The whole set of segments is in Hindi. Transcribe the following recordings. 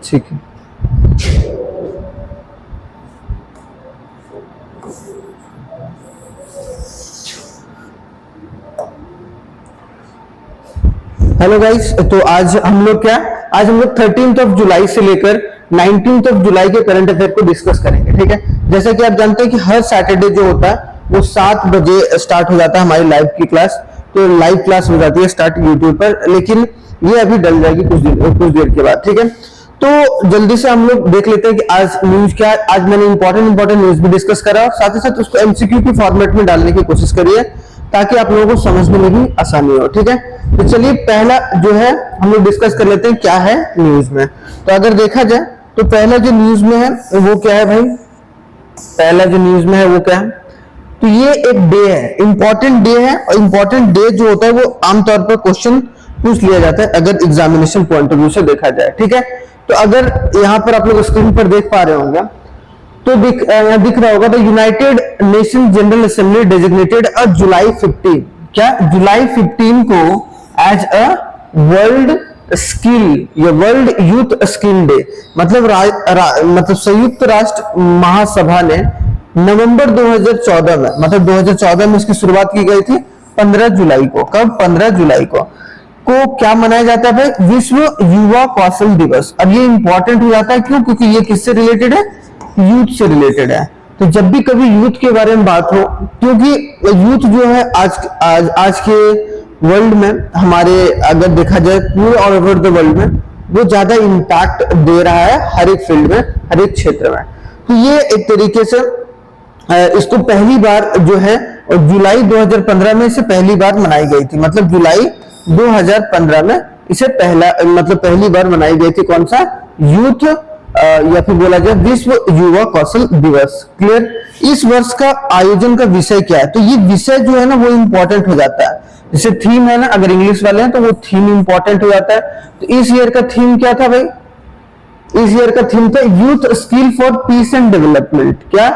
ठीक है। हेलो गाइस, तो आज हम लोग 13 जुलाई से लेकर 19 जुलाई के करंट अफेयर को डिस्कस करेंगे। ठीक है, जैसा कि आप जानते हैं कि हर सैटरडे जो होता है वो 7 बजे स्टार्ट हो जाता है हमारी लाइव की क्लास। तो लाइव क्लास हो जाती है स्टार्ट यूट्यूब पर, लेकिन ये अभी डल जाएगी कुछ देर के बाद। ठीक है, तो जल्दी से हम लोग देख लेते हैं कि आज न्यूज क्या है। आज मैंने इंपॉर्टेंट न्यूज भी डिस्कस करा और साथ ही साथ उसको एमसीक्यू की फॉर्मेट में डालने की कोशिश करिए ताकि आप लोगों को समझने में भी आसानी हो। ठीक है, तो चलिए पहला जो है हम लोग डिस्कस कर लेते हैं क्या है न्यूज में। तो अगर देखा जाए तो पहला जो न्यूज में है वो क्या है भाई, पहला जो न्यूज में है वो क्या है, तो ये एक डे है, इंपॉर्टेंट डे है। और इंपॉर्टेंट डे जो होता है वो आमतौर पर क्वेश्चन पूछ लिया जाता है अगर एग्जामिनेशन पॉइंट ऑफ व्यू से देखा जाए। ठीक है, तो अगर यहाँ पर आप लोग स्क्रीन पर देख पा रहे होंगे तो दिख रहा होगा, the United Nation General Assembly designated a July 15, क्या जुलाई 15 को एज अ वर्ल्ड स्किल या वर्ल्ड यूथ स्किल डे, मतलब मतलब संयुक्त राष्ट्र महासभा ने नवंबर 2014 में, मतलब 2014 में इसकी शुरुआत की गई थी 15 जुलाई को। कब? 15 जुलाई को क्या मनाया जाता है भाई? विश्व युवा कौशल दिवस। अब ये इंपॉर्टेंट हो जाता है, क्यों? क्योंकि ये किससे रिलेटेड है? यूथ से रिलेटेड है। तो जब भी कभी यूथ के बारे में बात हो, क्योंकि यूथ जो है आज के वर्ल्ड में हमारे, अगर देखा जाए पूरे ऑल ओवर द वर्ल्ड में, वो ज्यादा इंपैक्ट दे रहा है हर एक फील्ड में, हर एक क्षेत्र में। तो ये एक तरीके से इसको पहली बार जो है जुलाई 2015 में इसे पहली बार मनाई गई थी, मतलब जुलाई 2015 में इसे पहली बार मनाई गई थी। कौन सा? यूथ या फिर बोला जाए विश्व युवा कौशल दिवस। क्लियर? इस वर्ष का आयोजन का विषय क्या है? तो ये विषय जो है ना वो इंपॉर्टेंट हो जाता है। जैसे थीम है ना, अगर इंग्लिश वाले हैं तो वो थीम इंपॉर्टेंट हो जाता है। तो इस ईयर का थीम क्या था भाई? इस ईयर का थीम था youth skill for piece and development. क्या?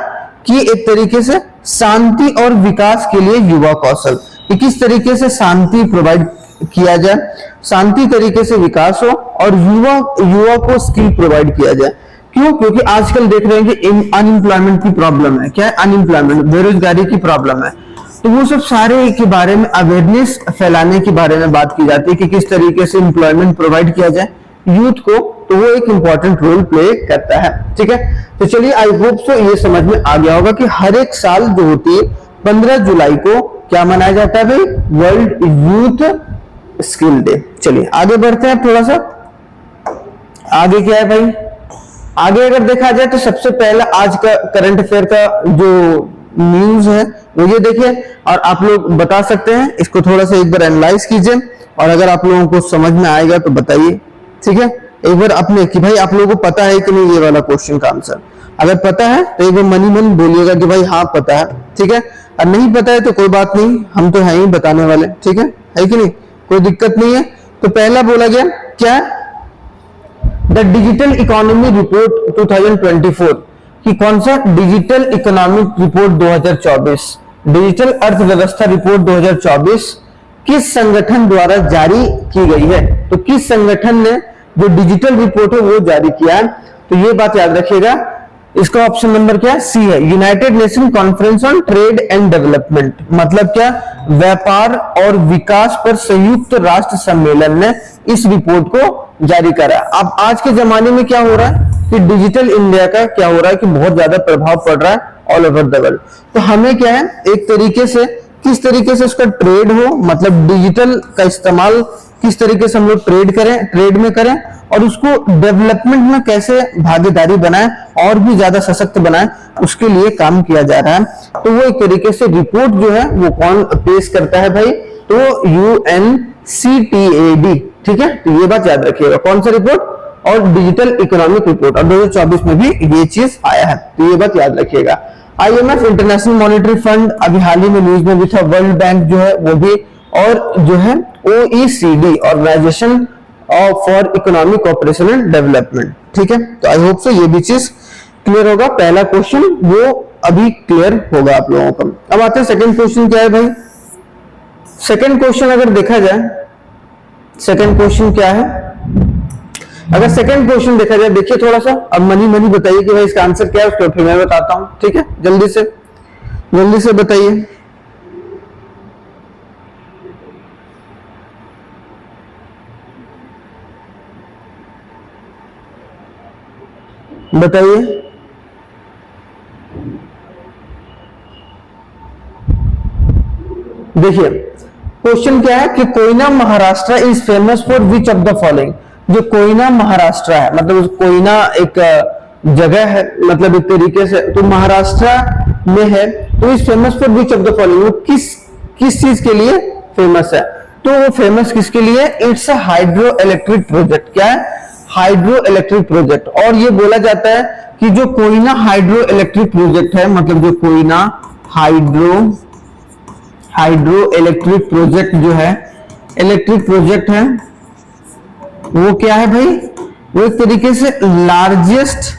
कि एक तरीके से शांति और विकास के लिए युवा कौशल, कि किस तरीके से शांति प्रोवाइड किया जाए, शांति तरीके से विकास हो और युवा को स्किल प्रोवाइड किया जाए। क्यों? क्योंकि आजकल देख रहे हैं कि अनएम्प्लॉयमेंट की प्रॉब्लम है। क्या है? अनएम्प्लॉयमेंट, बेरोजगारी की प्रॉब्लम है। तो वो सब सारे के बारे में अवेयरनेस फैलाने के बारे में बात की जाती है कि किस तरीके से एम्प्लॉयमेंट प्रोवाइड किया जाए यूथ को। तो वो एक इंपॉर्टेंट रोल प्ले करता है। ठीक है, तो चलिए आई होप सो ये समझ में आ गया होगा कि हर एक साल जो होती है 15 जुलाई को क्या मनाया जाता है भाई? World youth skill day. चलिए आगे बढ़ते हैं थोड़ा सा। आगे क्या है भाई? आगे अगर देखा जाए तो सबसे पहला आज का करंट अफेयर का जो न्यूज है वो ये देखिए, और आप लोग बता सकते हैं, इसको थोड़ा सा एक बार एनालाइज कीजिए और अगर आप लोगों को समझ में आएगा तो बताइए। ठीक है, एक बार अपने कि भाई आप लोगों को पता है कि नहीं ये वाला क्वेश्चन का आंसर। अगर पता है तो एक बार मनी मन बोलिएगा कि भाई हाँ पता है। ठीक है, और नहीं पता है तो कोई बात नहीं, हम तो हैं ही बताने वाले। ठीक है कि नहीं? कोई दिक्कत नहीं है। तो पहला बोला गया क्या? द डिजिटल इकोनॉमी रिपोर्ट 2024, कि कौन सा? डिजिटल इकोनॉमिक रिपोर्ट 2024, डिजिटल अर्थव्यवस्था रिपोर्ट 2024 किस संगठन द्वारा जारी की गई है? तो किस संगठन ने जो डिजिटल रिपोर्ट है वो जारी किया है? तो ये बात याद रखिएगा। इसका ऑप्शन नंबर क्या है? सी है, United nation conference on trade and development. मतलब क्या? व्यापार और विकास पर संयुक्त राष्ट्र सम्मेलन ने इस रिपोर्ट को जारी करा। अब आज के जमाने में क्या हो रहा है कि डिजिटल इंडिया का क्या हो रहा है कि बहुत ज्यादा प्रभाव पड़ रहा है ऑल ओवर द वर्ल्ड। तो हमें क्या है, एक तरीके से किस तरीके से उसका ट्रेड हो, मतलब डिजिटल का इस्तेमाल किस तरीके से हम लोग ट्रेड में करें और उसको डेवलपमेंट में कैसे भागीदारी बनाएं और भी ज्यादा सशक्त बनाएं, उसके लिए काम किया जा रहा है। तो वो एक तरीके से रिपोर्ट जो है वो कौन पेश करता है भाई? तो UNCTAD। ठीक है, तो ये बात याद रखिएगा, कौन सा रिपोर्ट? और डिजिटल इकोनॉमिक रिपोर्ट, और 2024 में भी ये चीज आया है, तो ये बात याद रखिएगा। IMF, इंटरनेशनल मॉनेटरी फंड, अभी हाल ही में न्यूज में भी था, वर्ल्ड बैंक जो है वो भी, और जो है OECD ऑर्गेनाइजेशन और for economic cooperation and development. ठीक है, तो आई होप सो ये भी चीज क्लियर होगा। पहला क्वेश्चन वो अभी क्लियर होगा आप लोगों का। अब आते हैं सेकंड क्वेश्चन। क्या है भाई सेकंड क्वेश्चन? अगर देखा जाए सेकंड क्वेश्चन क्या है, अगर सेकंड क्वेश्चन देखा जाए, देखिए थोड़ा सा, अब मनी मनी बताइए कि भाई इसका आंसर क्या है, उसको फिर मैं बताता हूं। ठीक है, जल्दी से बताइए। देखिए क्वेश्चन क्या है कि Koyna Maharashtra is famous for which of the following. जो कोयना महाराष्ट्र है, मतलब कोयना एक जगह है, मतलब एक तरीके से तो महाराष्ट्र में है, तो is famous for which of the following. वो किस चीज के लिए फेमस है? तो वो फेमस किसके लिए? It's a hydro electric project. क्या है? Hydro electric project. और ये बोला जाता है कि जो कोयना हाइड्रो इलेक्ट्रिक प्रोजेक्ट है, मतलब जो कोयना हाइड्रो इलेक्ट्रिक प्रोजेक्ट जो है, इलेक्ट्रिक प्रोजेक्ट है, वो क्या है भाई? वो एक तरीके से लार्जेस्ट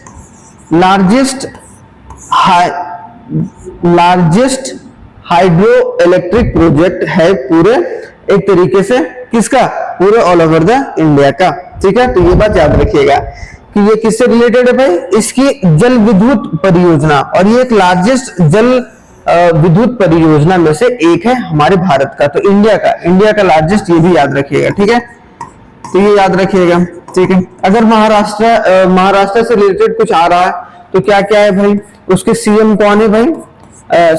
हाइड्रो इलेक्ट्रिक प्रोजेक्ट है पूरे, एक तरीके से किसका? पूरे ऑल ओवर द इंडिया का। ठीक है, तो ये बात याद रखिएगा कि ये किससे रिलेटेड है भाई? इसकी जल विद्युत परियोजना, और ये एक लार्जेस्ट जल विद्युत परियोजना में से एक है हमारे भारत का, तो इंडिया का लार्जेस्ट, ये भी याद रखिएगा। ठीक है, तो ये याद रखिएगा। ठीक है, अगर महाराष्ट्र से रिलेटेड कुछ आ रहा है तो क्या क्या है भाई? उसके सीएम कौन है भाई?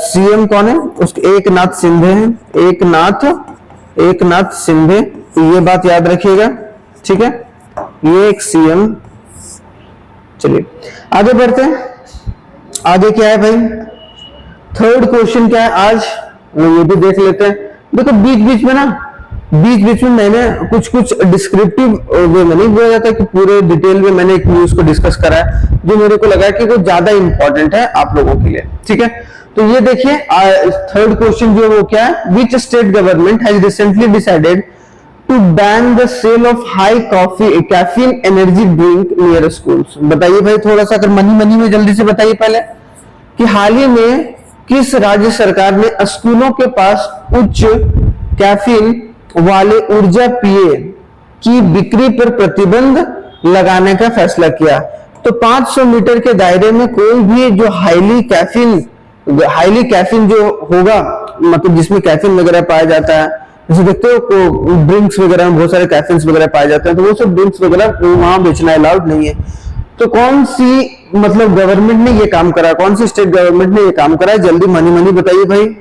सीएम कौन है उसके? एकनाथ शिंदे हैं, एकनाथ शिंदे, तो ये बात याद रखिएगा। ठीक है, ये एक सीएम। चलिए आगे बढ़ते हैं। आगे क्या है भाई? थर्ड क्वेश्चन क्या है आज, वो ये भी देख लेते हैं। देखो बीच बीच में मैंने कुछ डिस्क्रिप्टिव वे में नहीं बोला जाता कि पूरे डिटेल में मैंने एक न्यूज को डिस्कस करा है, जो मेरे को लगा कि वो ज्यादा इंपॉर्टेंट है आप लोगों के लिए। ठीक है, तो ये देखिए थर्ड क्वेश्चन जो है वो क्या है? Which state government has recently decided to ban the sale of high caffeine energy drink near schools. बताइए भाई थोड़ा सा, अगर मनी में जल्दी से बताइए पहले कि हाल ही में किस राज्य सरकार ने स्कूलों के पास उच्च कैफीन वाले ऊर्जा पेय की बिक्री पर प्रतिबंध लगाने का फैसला किया। तो 500 मीटर के दायरे में कोई भी जो हाईली कैफीन जो होगा, मतलब जिसमें कैफीन वगैरह पाया जाता है, जैसे देखते हो ड्रिंक्स वगैरह में बहुत सारे कैफीन्स वगैरह पाए जाते हैं, तो वो सब ड्रिंक्स वगैरह वहां बेचना अलाउड नहीं है। तो कौन सी मतलब गवर्नमेंट ने ये काम करा, कौन सी स्टेट गवर्नमेंट ने ये काम करा है? जल्दी मनी बताइए भाई,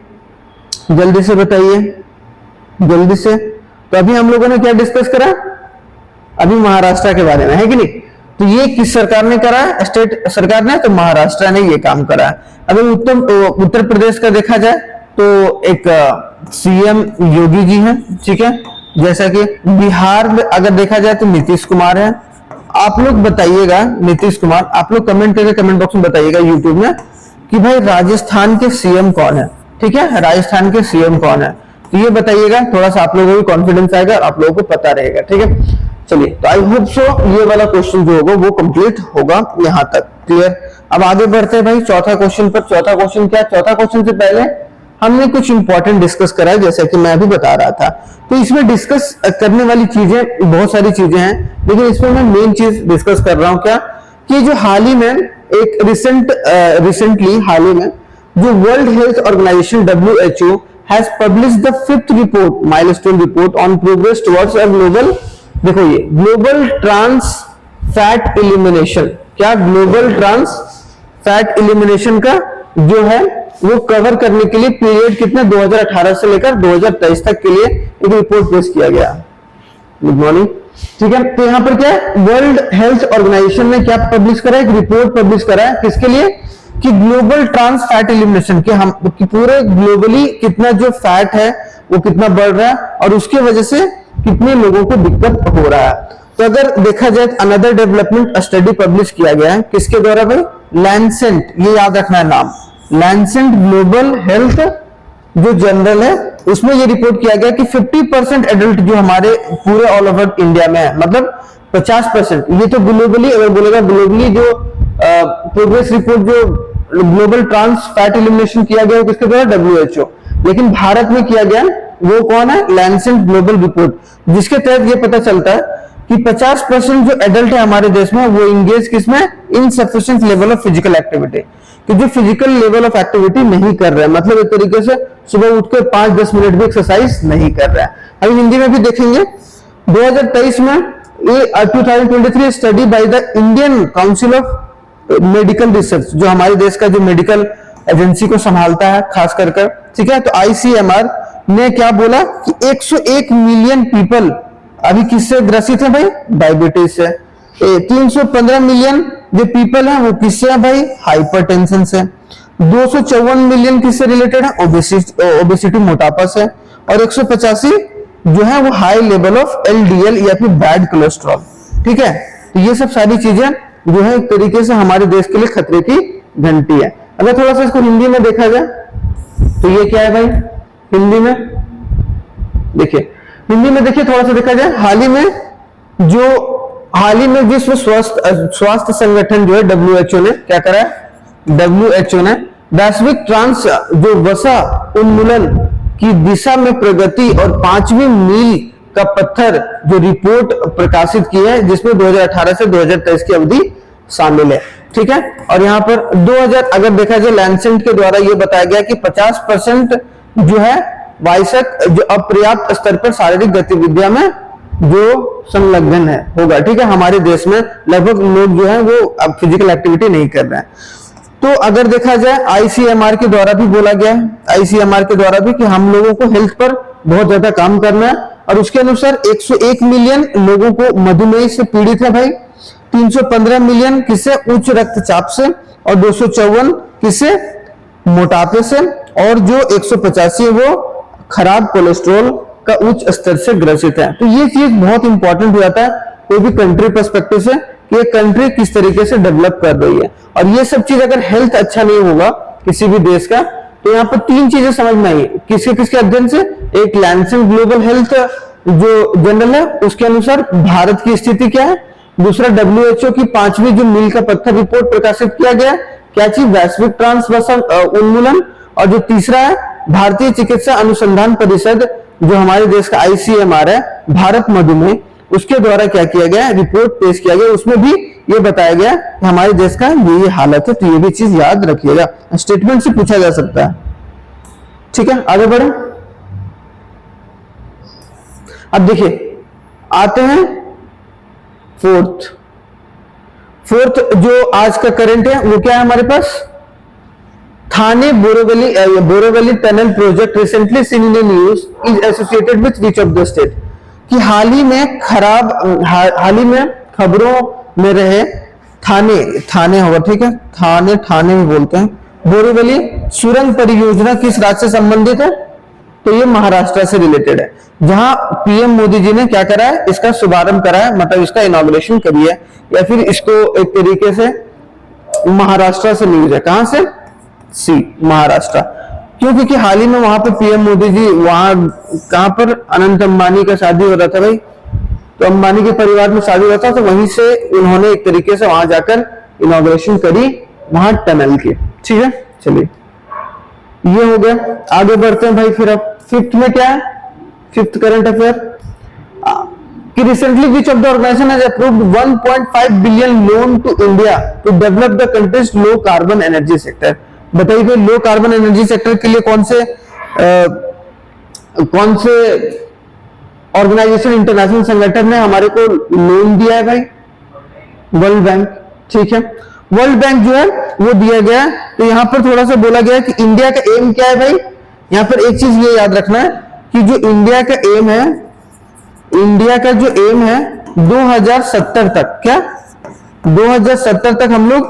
जल्दी से बताइए, जल्दी से। तो अभी हम लोगों ने क्या डिस्कस करा? अभी महाराष्ट्र के बारे में, है कि नहीं? तो ये किस सरकार ने करा है? स्टेट सरकार ने, तो महाराष्ट्र ने ये काम करा है। अगर उत्तर प्रदेश का देखा जाए तो एक सीएम योगी जी हैं। ठीक है, जैसा कि बिहार में अगर देखा जाए तो नीतीश कुमार है। आप लोग बताइएगा, नीतीश कुमार, आप लोग कमेंट करके कमेंट बॉक्स में बताइएगा यूट्यूब में कि भाई राजस्थान के सीएम कौन है। ठीक है, राजस्थान के सीएम कौन है, तो ये बताइएगा, थोड़ा सा आप लोगों को कॉन्फिडेंस आएगा और आप लोगों को पता रहेगा। ठीक है, चलिए, तो आई होप सो ये वाला क्वेश्चन जो होगा वो कंप्लीट होगा यहां तक। क्लियर? अब आगे बढ़ते हैं भाई चौथा क्वेश्चन पर। चौथा क्वेश्चन क्या? चौथा क्वेश्चन से पहले हमने कुछ इंपॉर्टेंट डिस्कस करा है, जैसा कि मैं अभी बता रहा था। तो इसमें डिस्कस करने वाली चीजें बहुत सारी चीजें हैं, लेकिन इसमें मैं मेन चीज डिस्कस कर रहा हूं क्या, कि जो हाल ही में एक रिसेंटली हाल ही में जो world health organization WHO has published the 5th report, milestone report on progress towards a global, देखो ये ग्लोबल ट्रांस फैट एलिमिनेशन। क्या? ग्लोबल ट्रांस फैट एलिमिनेशन का जो है वो कवर करने के लिए पीरियड कितना 2018 से लेकर 2023 तक के लिए एक रिपोर्ट पेश किया गया। Good morning. ठीक है, तो यहां पर क्या है, वर्ल्ड हेल्थ ऑर्गेनाइजेशन ने क्या पब्लिश करा है? एक रिपोर्ट पब्लिश करा है, किसके लिए? कि ग्लोबल ट्रांस फैट एलिमिनेशन के हम कि पूरे ग्लोबली कितना जो फैट है वो कितना बढ़ रहा है और उसके वजह से कितने लोगों को दिक्कत हो रहा है। तो अगर देखा जाए अनदर डेवलपमेंट स्टडी पब्लिश किया गया है, किसके द्वारा भाई? लैंसेट, ये याद रखना है नाम, लैंसेट ग्लोबल हेल्थ जो जर्नल है उसमें ये रिपोर्ट किया गया कि 50% एडल्ट जो हमारे पूरे ऑल ओवर इंडिया में है, मतलब 50%, ये तो ग्लोबली अगर बोलेगा, ग्लोबली जो प्रोग्रेस रिपोर्ट जो ग्लोबल ट्रांस फैट एलिमिनेशन किया गया किसके द्वारा, WHO, लेकिन भारत में किया गया वो कौन है, लैंसेट ग्लोबल रिपोर्ट, जिसके तहत ये पता चलता है कि 50% जो एडल्ट है हमारे देश में वो इंगेज किसमें, insufficient level of physical activity, कि जो फिजिकल लेवल ऑफ एक्टिविटी नहीं कर रहा है, मतलब एक तरीके से सुबह उठकर 5-10 मिनट भी एक्सरसाइज नहीं कर रहा है। अभी हिंदी में भी देखेंगे 2023 में ये 2023 study by the Indian council of medical research, जो हमारे देश का जो मेडिकल एजेंसी को संभालता है खास कर, ठीक है, तो ICMR ने क्या बोला कि 101 मिलियन पीपल अभी किससे ग्रसित है भाई, डायबिटीज से। 315 मिलियन जो पीपल है वो किससे है भाई, हाइपरटेंशन से। 254 मिलियन किससे रिलेटेड है, ओबेसिटी मोटापा से। और 185 जो है वो हाई लेवल ऑफ LDL या फिर बैड कोलेस्ट्रॉल, ठीक है। तो ये सब सारी चीजें जो है एक तरीके से हमारे देश के लिए खतरे की घंटी है। अगर थोड़ा सा इसको हिंदी में देखा जाए तो ये क्या है भाई, हिंदी में देखिए, हिंदी में देखिए थोड़ा सा देखा जाए, हाल ही में विश्व स्वास्थ्य संगठन जो है WHO ने क्या करा है, WHO ने वैश्विक ट्रांस जो वसा उन्मूलन की दिशा में प्रगति और 5वीं मील का पत्थर जो रिपोर्ट प्रकाशित की है, जिसमें 2018 से 2023 की अवधि शामिल है, ठीक है। और यहाँ पर 2000 अगर देखा जाए लैंसेट के द्वारा ये बताया गया कि 50% जो है वयस्क जो अपर्याप्त स्तर पर शारीरिक गतिविधियां में जो संलग्न है होगा, ठीक है। हमारे देश में लगभग लोग जो है वो अब फिजिकल एक्टिविटी नहीं कर रहे हैं। तो अगर देखा जाए ICMR के द्वारा भी बोला गया है, ICMR के द्वारा भी कि हम लोगों को हेल्थ पर बहुत ज्यादा काम करना है, और उसके अनुसार 101 मिलियन लोगों को मधुमेह से पीड़ित है भाई, 315 मिलियन किससे, उच्च रक्तचाप से, और 254 किससे, मोटापे से, और जो 185 वो खराब कोलेस्ट्रॉल का उच्च स्तर से ग्रसित है। तो ये चीज बहुत इंपॉर्टेंट हो जाता है कोई भी कंट्री पर्सपेक्टिव से कि ये कंट्री किस तरीके से डेवलप कर रही है। और ये सब चीज अगर हेल्थ अच्छा नहीं होगा किसी भी देश का, तो यहाँ पर 3 चीजें समझ में आई किसके किसके अध्ययन से, एक लैंसेट ग्लोबल हेल्थ जो जर्नल है उसके अनुसार भारत की स्थिति क्या है, दूसरा WHO की 5वीं जो मील का पत्थर रिपोर्ट प्रकाशित किया गया, क्या चीज, वैश्विक ट्रांस उन्मूलन, और जो तीसरा है भारतीय चिकित्सा अनुसंधान परिषद जो हमारे देश का ICMR है, भारत मधुमेह, उसके द्वारा क्या किया गया, रिपोर्ट पेश किया गया, उसमें भी ये बताया गया कि हमारे देश का ये हालत है। तो ये भी चीज याद रखिएगा, स्टेटमेंट से पूछा जा सकता है, ठीक है। आगे बढ़े, अब देखिए आते हैं फोर्थ जो आज का करंट है वो क्या है हमारे पास, Thane Borivali tunnel project recently seen in news is associated with which of the state, कि हाल ही में खबरों में रहे थाने होगा, ठीक है, थाने भी बोलते हैं, बोरीवली सुरंग परियोजना किस राज्य से संबंधित है, तो ये महाराष्ट्र से रिलेटेड है, जहां PM मोदी जी ने क्या करा है, इसका शुभारंभ करा है, मतलब इसका इनॉग्रेशन करी है, या फिर इसको एक तरीके से महाराष्ट्र से न्यूज है, कहां से, महाराष्ट्र। क्यों, क्योंकि हाल ही में वहां पर PM मोदी जी वहां कहां पर अनंत अंबानी का शादी हो रहा था भाई, तो अंबानी के परिवार में शादी हो रहा था, तो वहीं से उन्होंने एक तरीके से वहां जाकर इनॉग्रेशन करी वहां टनल की, ठीक है। चलिए ये हो गया, आगे बढ़ते हैं भाई। फिर अब 5th में क्या है, 5th करंट अफेयर कि recently which of the organization has approved 1.5 billion loan to India to develop the countries low carbon energy sector. बताइए भाई, लो कार्बन एनर्जी सेक्टर के लिए कौन से ऑर्गेनाइजेशन, इंटरनेशनल संगठन ने हमारे को लोन दिया है भाई, वर्ल्ड बैंक, ठीक है। वर्ल्ड बैंक जो है वो दिया गया है। तो यहां पर थोड़ा सा बोला गया है कि इंडिया का एम क्या है भाई, यहां पर एक चीज ये याद रखना है कि जो इंडिया का एम है, इंडिया का जो एम है 2070 तक, क्या 2070 तक हम लोग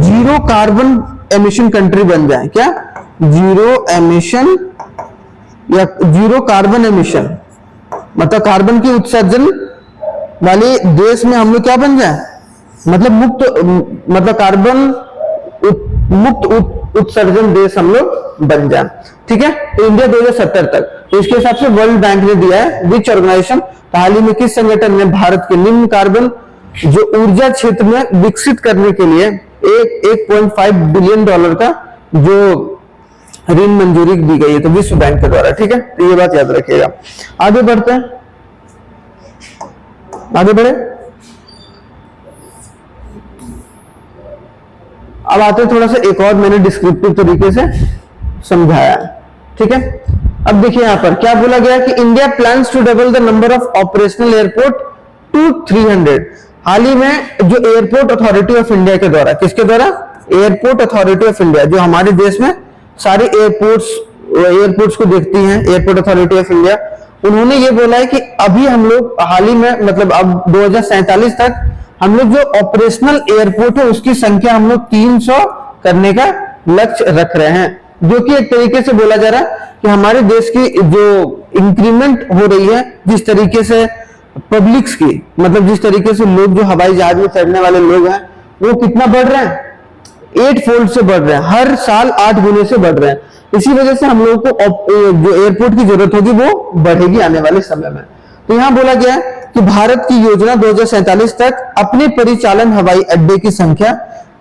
जीरो कार्बन एमिशन कंट्री बन जाए, क्या जीरो एमिशन या जीरो कार्बन एमिशन, मतलब कार्बन की उत्सर्जन वाले देश में हम लोग क्या बन जाए, मतलब मतलब कार्बन मुक्त उत्सर्जन देश हम लोग बन जाए, ठीक है। तो इंडिया 2070 तक, तो इसके हिसाब से वर्ल्ड बैंक ने दिया है विच ऑर्गेनाइजेशन, हाल ही में किस संगठन ने भारत के निम्न कार्बन जो ऊर्जा क्षेत्र में विकसित करने के लिए 1.5 बिलियन डॉलर का जो ऋण मंजूरी दी गई है, तो विश्व बैंक के द्वारा। ठीक है, तो ये बात याद रखिएगा। आगे बढ़ते हैं, आगे बढ़े। अब आते हैं थोड़ा सा एक और मैंने डिस्क्रिप्टिव तरीके से समझाया। ठीक है, अब देखिए यहां पर क्या बोला गया कि India plans to double the number of operational airport to 300। हाल ही में जो एयरपोर्ट अथॉरिटी ऑफ इंडिया के द्वारा, किसके द्वारा? एयरपोर्ट अथॉरिटी ऑफ इंडिया, जो हमारे देश में सारे एयरपोर्ट्स को देखती हैं, एयरपोर्ट अथॉरिटी ऑफ इंडिया, उन्होंने ये बोला है कि अभी हम लोग हाल ही में मतलब अब 2047 तक हम लोग जो ऑपरेशनल एयरपोर्ट है उसकी संख्या हम लोग 300 करने का लक्ष्य रख रहे हैं, जो कि एक तरीके से बोला जा रहा है कि हमारे देश की जो इंक्रीमेंट हो रही है, जिस तरीके से पब्लिक्स की मतलब जिस तरीके से लोग जो हवाई जहाज में चढ़ने वाले लोग हैं वो कितना बढ़ रहे हैं, 8 फोल्ड से बढ़ रहे हैं, हर साल 8 गुने से बढ़ रहे हैं। इसी वजह से हम लोगों को जो एयरपोर्ट की जरूरत होगी वो बढ़ेगी आने वाले समय में। तो यहां बोला गया है कि भारत की योजना 2047 तक अपने परिचालन हवाई अड्डे की संख्या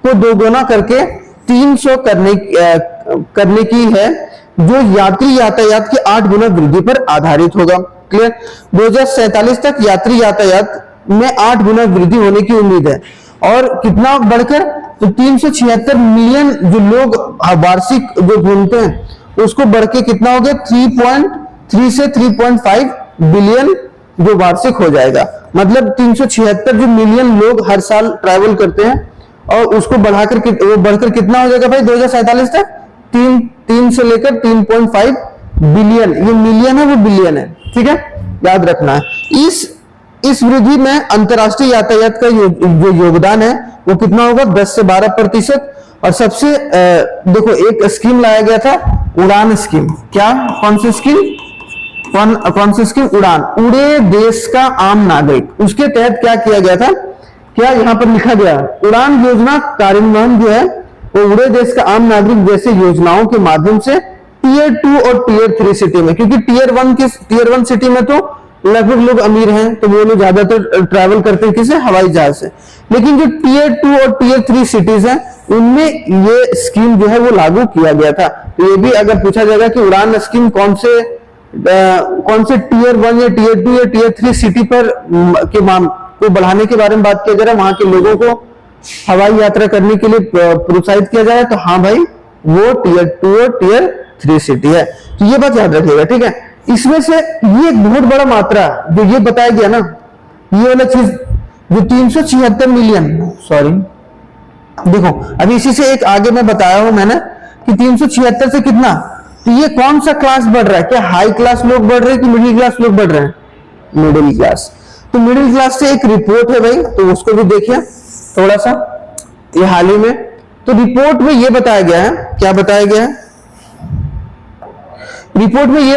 को दोगुना करके 300 करने की है, जो यात्री यातायात की 8 गुना वृद्धि पर आधारित होगा। क्लियर? 2047 तक यात्री यातायात में 8 गुना वृद्धि होने की उम्मीद है, और कितना बढ़कर, तो 376 मिलियन जो लोग वार्षिक जो घूमते हैं उसको बढ़ के कितना हो गया, 3.3 से 3.5 बिलियन जो वार्षिक हो जाएगा। मतलब 376 जो मिलियन लोग हर साल ट्रैवल करते हैं, और उसको बढ़ाकर वो बढ़कर कितना हो जाएगा भाई 2047 तक, 3 से लेकर 3.5 बिलियन। ये मिलियन है, वो बिलियन है। ठीक है, याद रखना है। इस वृद्धि में अंतरराष्ट्रीय यातायात का जो योगदान है वो कितना होगा, 10 से 12%। और सबसे देखो एक स्कीम लाया गया था, उड़ान स्कीम। क्या? कौन सी स्कीम? कौन सी स्कीम? उड़ान, उड़े देश का आम नागरिक। उसके तहत क्या किया गया था, क्या यहां पर लिखा गया, उड़ान योजना कार्यान्वयन जो है वो उड़े देश का आम नागरिक जैसे योजनाओं के माध्यम से टियर 2 और टियर 3 सिटी में, क्योंकि टियर 1 सिटी में तो लगभग लोग अमीर हैं, तो वो लोग ज्यादातर ट्रैवल करते हैं किसे, हवाई जहाज से। लेकिन जो टियर 2 और टियर 3 सिटीज हैं उनमें ये स्कीम जो है वो लागू किया गया था। तो ये भी अगर पूछा जाएगा कि उड़ान स्कीम कौन से टियर 1 या टियर 2 या टियर 3 सिटी पर को बढ़ाने के बारे में बात किया जा रहा है, वहां के लोगों को हवाई यात्रा करने के लिए प्रोत्साहित किया जा रहा है, तो हाँ भाई वो टियर 2 और टियर 3 सिटी है। तो ये बात याद रखिएगा। ठीक है, इसमें से ये एक बहुत बड़ा मात्रा जो ये बताया गया ना, ये वाला चीज जो 376 मिलियन, सॉरी देखो अभी इसी से एक आगे मैं बताया हूं मैंने कि 376 से कितना, तो ये कौन सा क्लास बढ़ रहा है, क्या हाई क्लास लोग बढ़ रहे हैं कि मिडिल क्लास लोग बढ़ रहे हैं? Middle class. तो मिडिल क्लास से एक रिपोर्ट है भाई, तो उसको भी देखिए थोड़ा सा, ये हाल ही में। तो रिपोर्ट में ये बताया गया है, क्या बताया गया है रिपोर्ट में, ये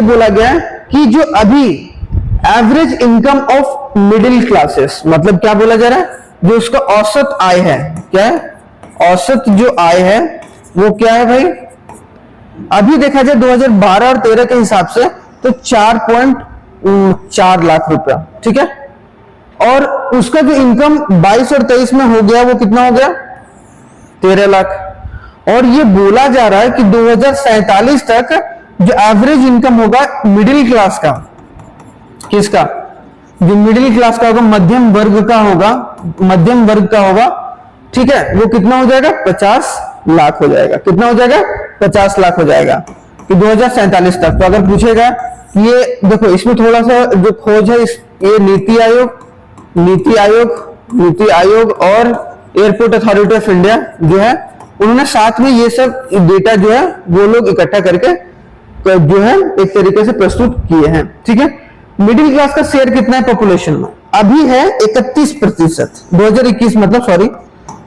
बोला गया है कि जो अभी average income of middle classes, मतलब क्या बोला जा रहा है, जो उसका औसत आय है, क्या है औसत जो आय है वो क्या है भाई, अभी देखा जाए 2012 और 13 के हिसाब से तो 4.4 लाख रुपया। ठीक है, और उसका जो इनकम 22 और 23 में हो गया वो कितना हो गया, 13 लाख। और ये बोला जा रहा है कि 2047 तक जो एवरेज इनकम होगा मिडिल क्लास का, किसका, जो मिडिल क्लास का होगा, मध्यम वर्ग का होगा, ठीक है, वो कितना हो जाएगा, 50 लाख हो जाएगा। कितना हो जाएगा, 50 लाख हो जाएगा कि 2047 तक। तो अगर पूछेगा ये देखो, इसमें थोड़ा सा जो खोज है, ये नीति आयोग और एयरपोर्ट अथॉरिटी ऑफ इंडिया जो है, उन्होंने साथ में ये सब डेटा जो है वो लोग इकट्ठा करके जो है एक तरीके से प्रस्तुत किए हैं। ठीक है, मिडिल क्लास का शेयर कितना है पॉपुलेशन में, अभी है 31%। 2021 मतलब सॉरी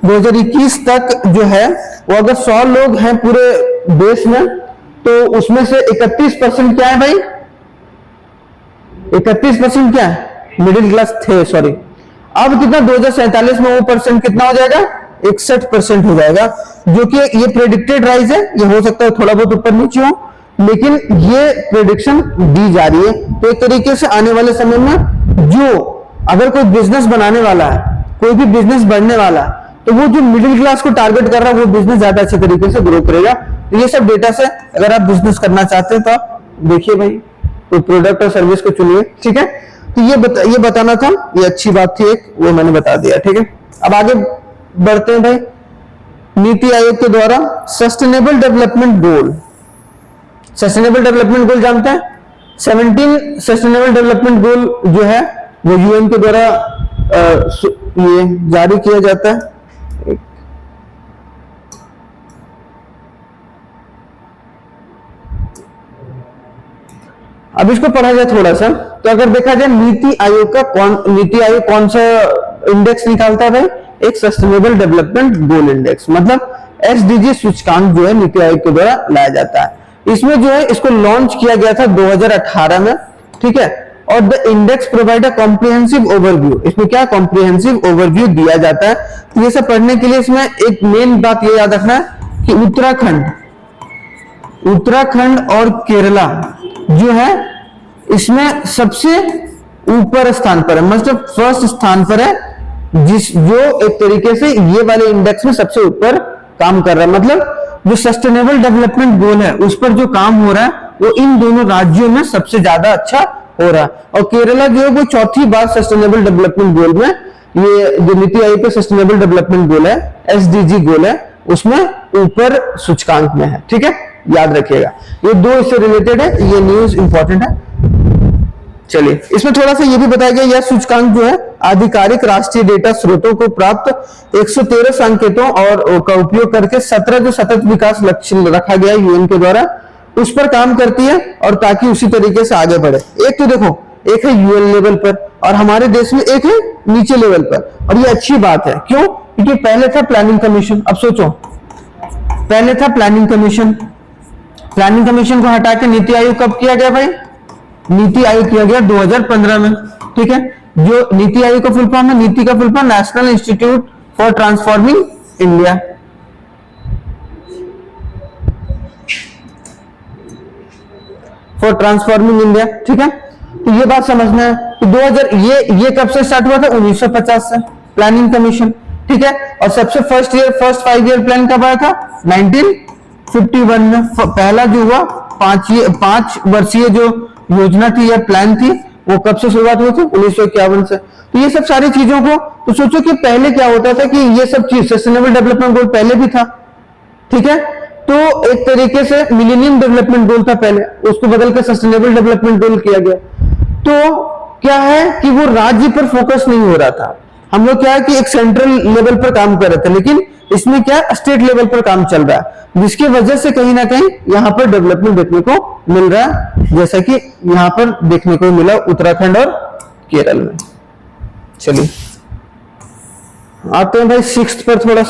2021 तक जो है वो अगर 100 लोग हैं पूरे देश में, तो उसमें से 31% क्या है भाई, 31% क्या है, मिडिल क्लास थे। सॉरी, अब कितना 2047 में वो परसेंट कितना हो जाएगा, 61% हो जाएगा, जो कि ये प्रेडिक्टेड राइज है, ये हो सकता है थोड़ा बहुत ऊपर नीचे हो, लेकिन ये प्रेडिक्शन दी जा रही है। तो एक तरीके से आने वाले समय में जो अगर कोई बिजनेस बनाने वाला है, कोई भी बिजनेस बढ़ने वाला है, तो वो जो मिडिल क्लास को टारगेट कर रहा है वो बिजनेस ज्यादा अच्छे तरीके से ग्रो करेगा। तो ये सब डेटा से अगर आप बिजनेस करना चाहते हैं तो आप देखिए भाई, कोई प्रोडक्ट और सर्विस को चुनिए, ठीक है। तो ये बताना था, ये अच्छी बात थी एक, वो मैंने बता दिया, ठीक है। अब आगे बढ़ते हैं भाई। नीति आयोग के द्वारा sustainable development goal, sustainable development goal जानते हैं, 17 सस्टेनेबल डेवलपमेंट गोल जो है वो यूएन के द्वारा ये जारी किया जाता है। अब इसको पढ़ा जाए थोड़ा सा, तो अगर देखा जाए नीति आयोग कौन सा इंडेक्स निकालता है भाई, एक सस्टेनेबल डेवलपमेंट गोल इंडेक्स, मतलब एसडीजी सूचकांक जो है नीति आयोग के द्वारा लाया जाता है। इसमें जो है इसको लॉन्च किया गया था 2018 में, ठीक है। और the index provide a comprehensive overview, इसमें क्या कॉम्प्रिहेंसिव ओवरव्यू दिया जाता है। तो ये सब पढ़ने के लिए इसमें एक मेन बात ये याद रखना है कि उत्तराखंड और केरला जो है इसमें सबसे ऊपर स्थान पर है, मतलब फर्स्ट स्थान पर है, जो एक तरीके से ये वाले इंडेक्स में सबसे ऊपर काम कर रहा है। मतलब जो सस्टेनेबल डेवलपमेंट गोल है उस पर जो काम हो रहा है वो इन दोनों राज्यों में सबसे ज्यादा अच्छा हो रहा है। और केरला जो है वो चौथी बार सस्टेनेबल डेवलपमेंट गोल में, ये जो नीति आयोग का सस्टेनेबल डेवलपमेंट गोल है, एसडीजी गोल है, उसमें ऊपर सूचकांक में है, ठीक है, याद रखिएगा। ये दो इससे रिलेटेड है, ये न्यूज इंपॉर्टेंट है। चलिए, इसमें थोड़ा सा ये भी बताया गया, यह सूचकांक जो है आधिकारिक राष्ट्रीय डेटा स्रोतों को प्राप्त 113 संकेतों और का उपयोग करके 17 जो सतत विकास लक्ष्य रखा गया यूएन के द्वारा उस पर काम करती है, और ताकि उसी तरीके से आगे बढ़े। एक तो देखो, एक है यूएन लेवल पर और हमारे देश में एक है नीचे लेवल पर, और ये अच्छी बात है। क्यों? क्योंकि पहले था प्लानिंग कमीशन। अब सोचो, पहले था प्लानिंग कमीशन, प्लानिंग कमीशन को हटा के नीति आयोग कब किया गया भाई? नीति आयोग किया गया 2015 में, ठीक है। जो नीति आयोग का फुल फॉर्म है, नीति का full form national institute for transforming India, for transforming India, ठीक है। तो ये बात समझना है कि 2000 ये कब से स्टार्ट हुआ था? 1950 से प्लानिंग कमीशन, ठीक है। और सबसे फर्स्ट 5 ईयर प्लान कब आया था? 1951 में। पहला जो हुआ 5 वर्षीय जो योजना थी या प्लान थी, वो कब से शुरुआत हुई थी? 1951 से। तो ये सब सारी चीजों को तो सोचो कि पहले क्या होता था कि ये सब चीज सस्टेनेबल डेवलपमेंट गोल पहले भी था, ठीक है। तो एक तरीके से मिलेनियम डेवलपमेंट गोल था पहले, उसको बदल कर सस्टेनेबल डेवलपमेंट गोल किया गया। तो क्या है कि वो राज्य पर फोकस नहीं हो रहा था, हम लोग क्या है कि एक सेंट्रल लेवल पर काम कर रहे थे, लेकिन इसमें क्या स्टेट लेवल पर काम चल रहा है, जिसकी वजह से कहीं ना कहीं यहां पर डेवलपमेंट देखने को मिल रहा है, जैसा कि यहां पर देखने को मिला उत्तराखंड और केरल में। चलिए आते हैं भाई 6th पर, थोड़ा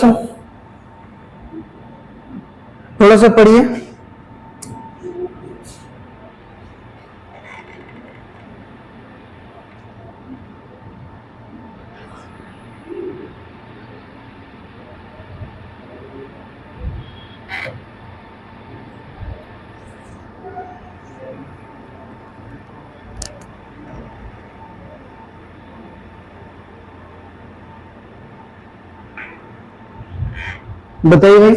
सा पढ़िए। बताइए भाई,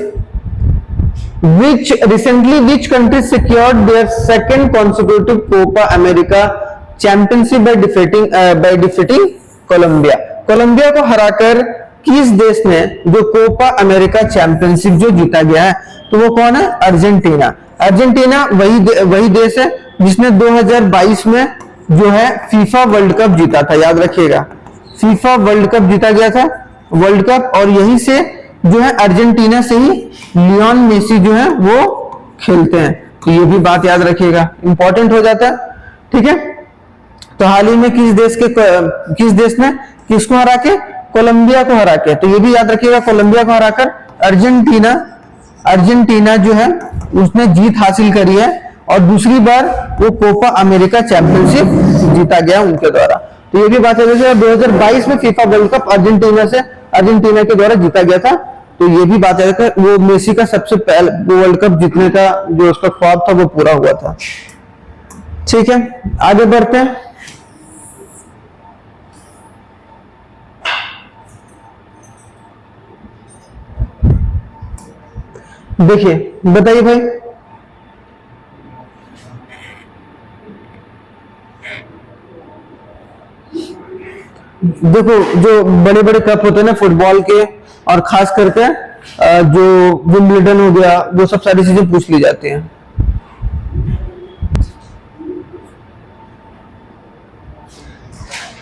which country secured their second consecutive Copa America championship by defeating Colombia. Colombia को हराकर किस देश ने जो कोपा अमेरिका चैंपियनशिप जो जीता गया है, तो वो कौन है? अर्जेंटीना। अर्जेंटीना वही देश है जिसने 2022 में जो है फीफा वर्ल्ड कप जीता था, याद रखिएगा, फीफा वर्ल्ड कप जीता गया था, वर्ल्ड कप। और यहीं से जो है अर्जेंटीना से ही लियोन मेसी जो है वो खेलते हैं, तो ये भी बात याद रखिएगा, इंपॉर्टेंट हो जाता है, ठीक है। तो हाल ही में किस देश ने किसको हरा के? कोलंबिया को हरा के, तो ये भी याद रखिएगा, कोलंबिया को हराकर अर्जेंटीना जो है उसने जीत हासिल करी है, और दूसरी बार वो कोपा अमेरिका चैंपियनशिप जीता गया उनके द्वारा। तो ये भी बात है, जैसे 2022 में फीफा वर्ल्ड कप अर्जेंटीना के द्वारा जीता गया था, तो ये भी बात है कि वो मेसी का सबसे पहले वर्ल्ड कप जीतने का जो उसका ख्वाब था वो पूरा हुआ था। ठीक है, आगे बढ़ते हैं। देखिए बताइए भाई, देखो जो बड़े बड़े कप होते हैं ना फुटबॉल के, और खास करके जो विंबलडन हो गया, वो सब सारी चीजें पूछ ली जाती हैं।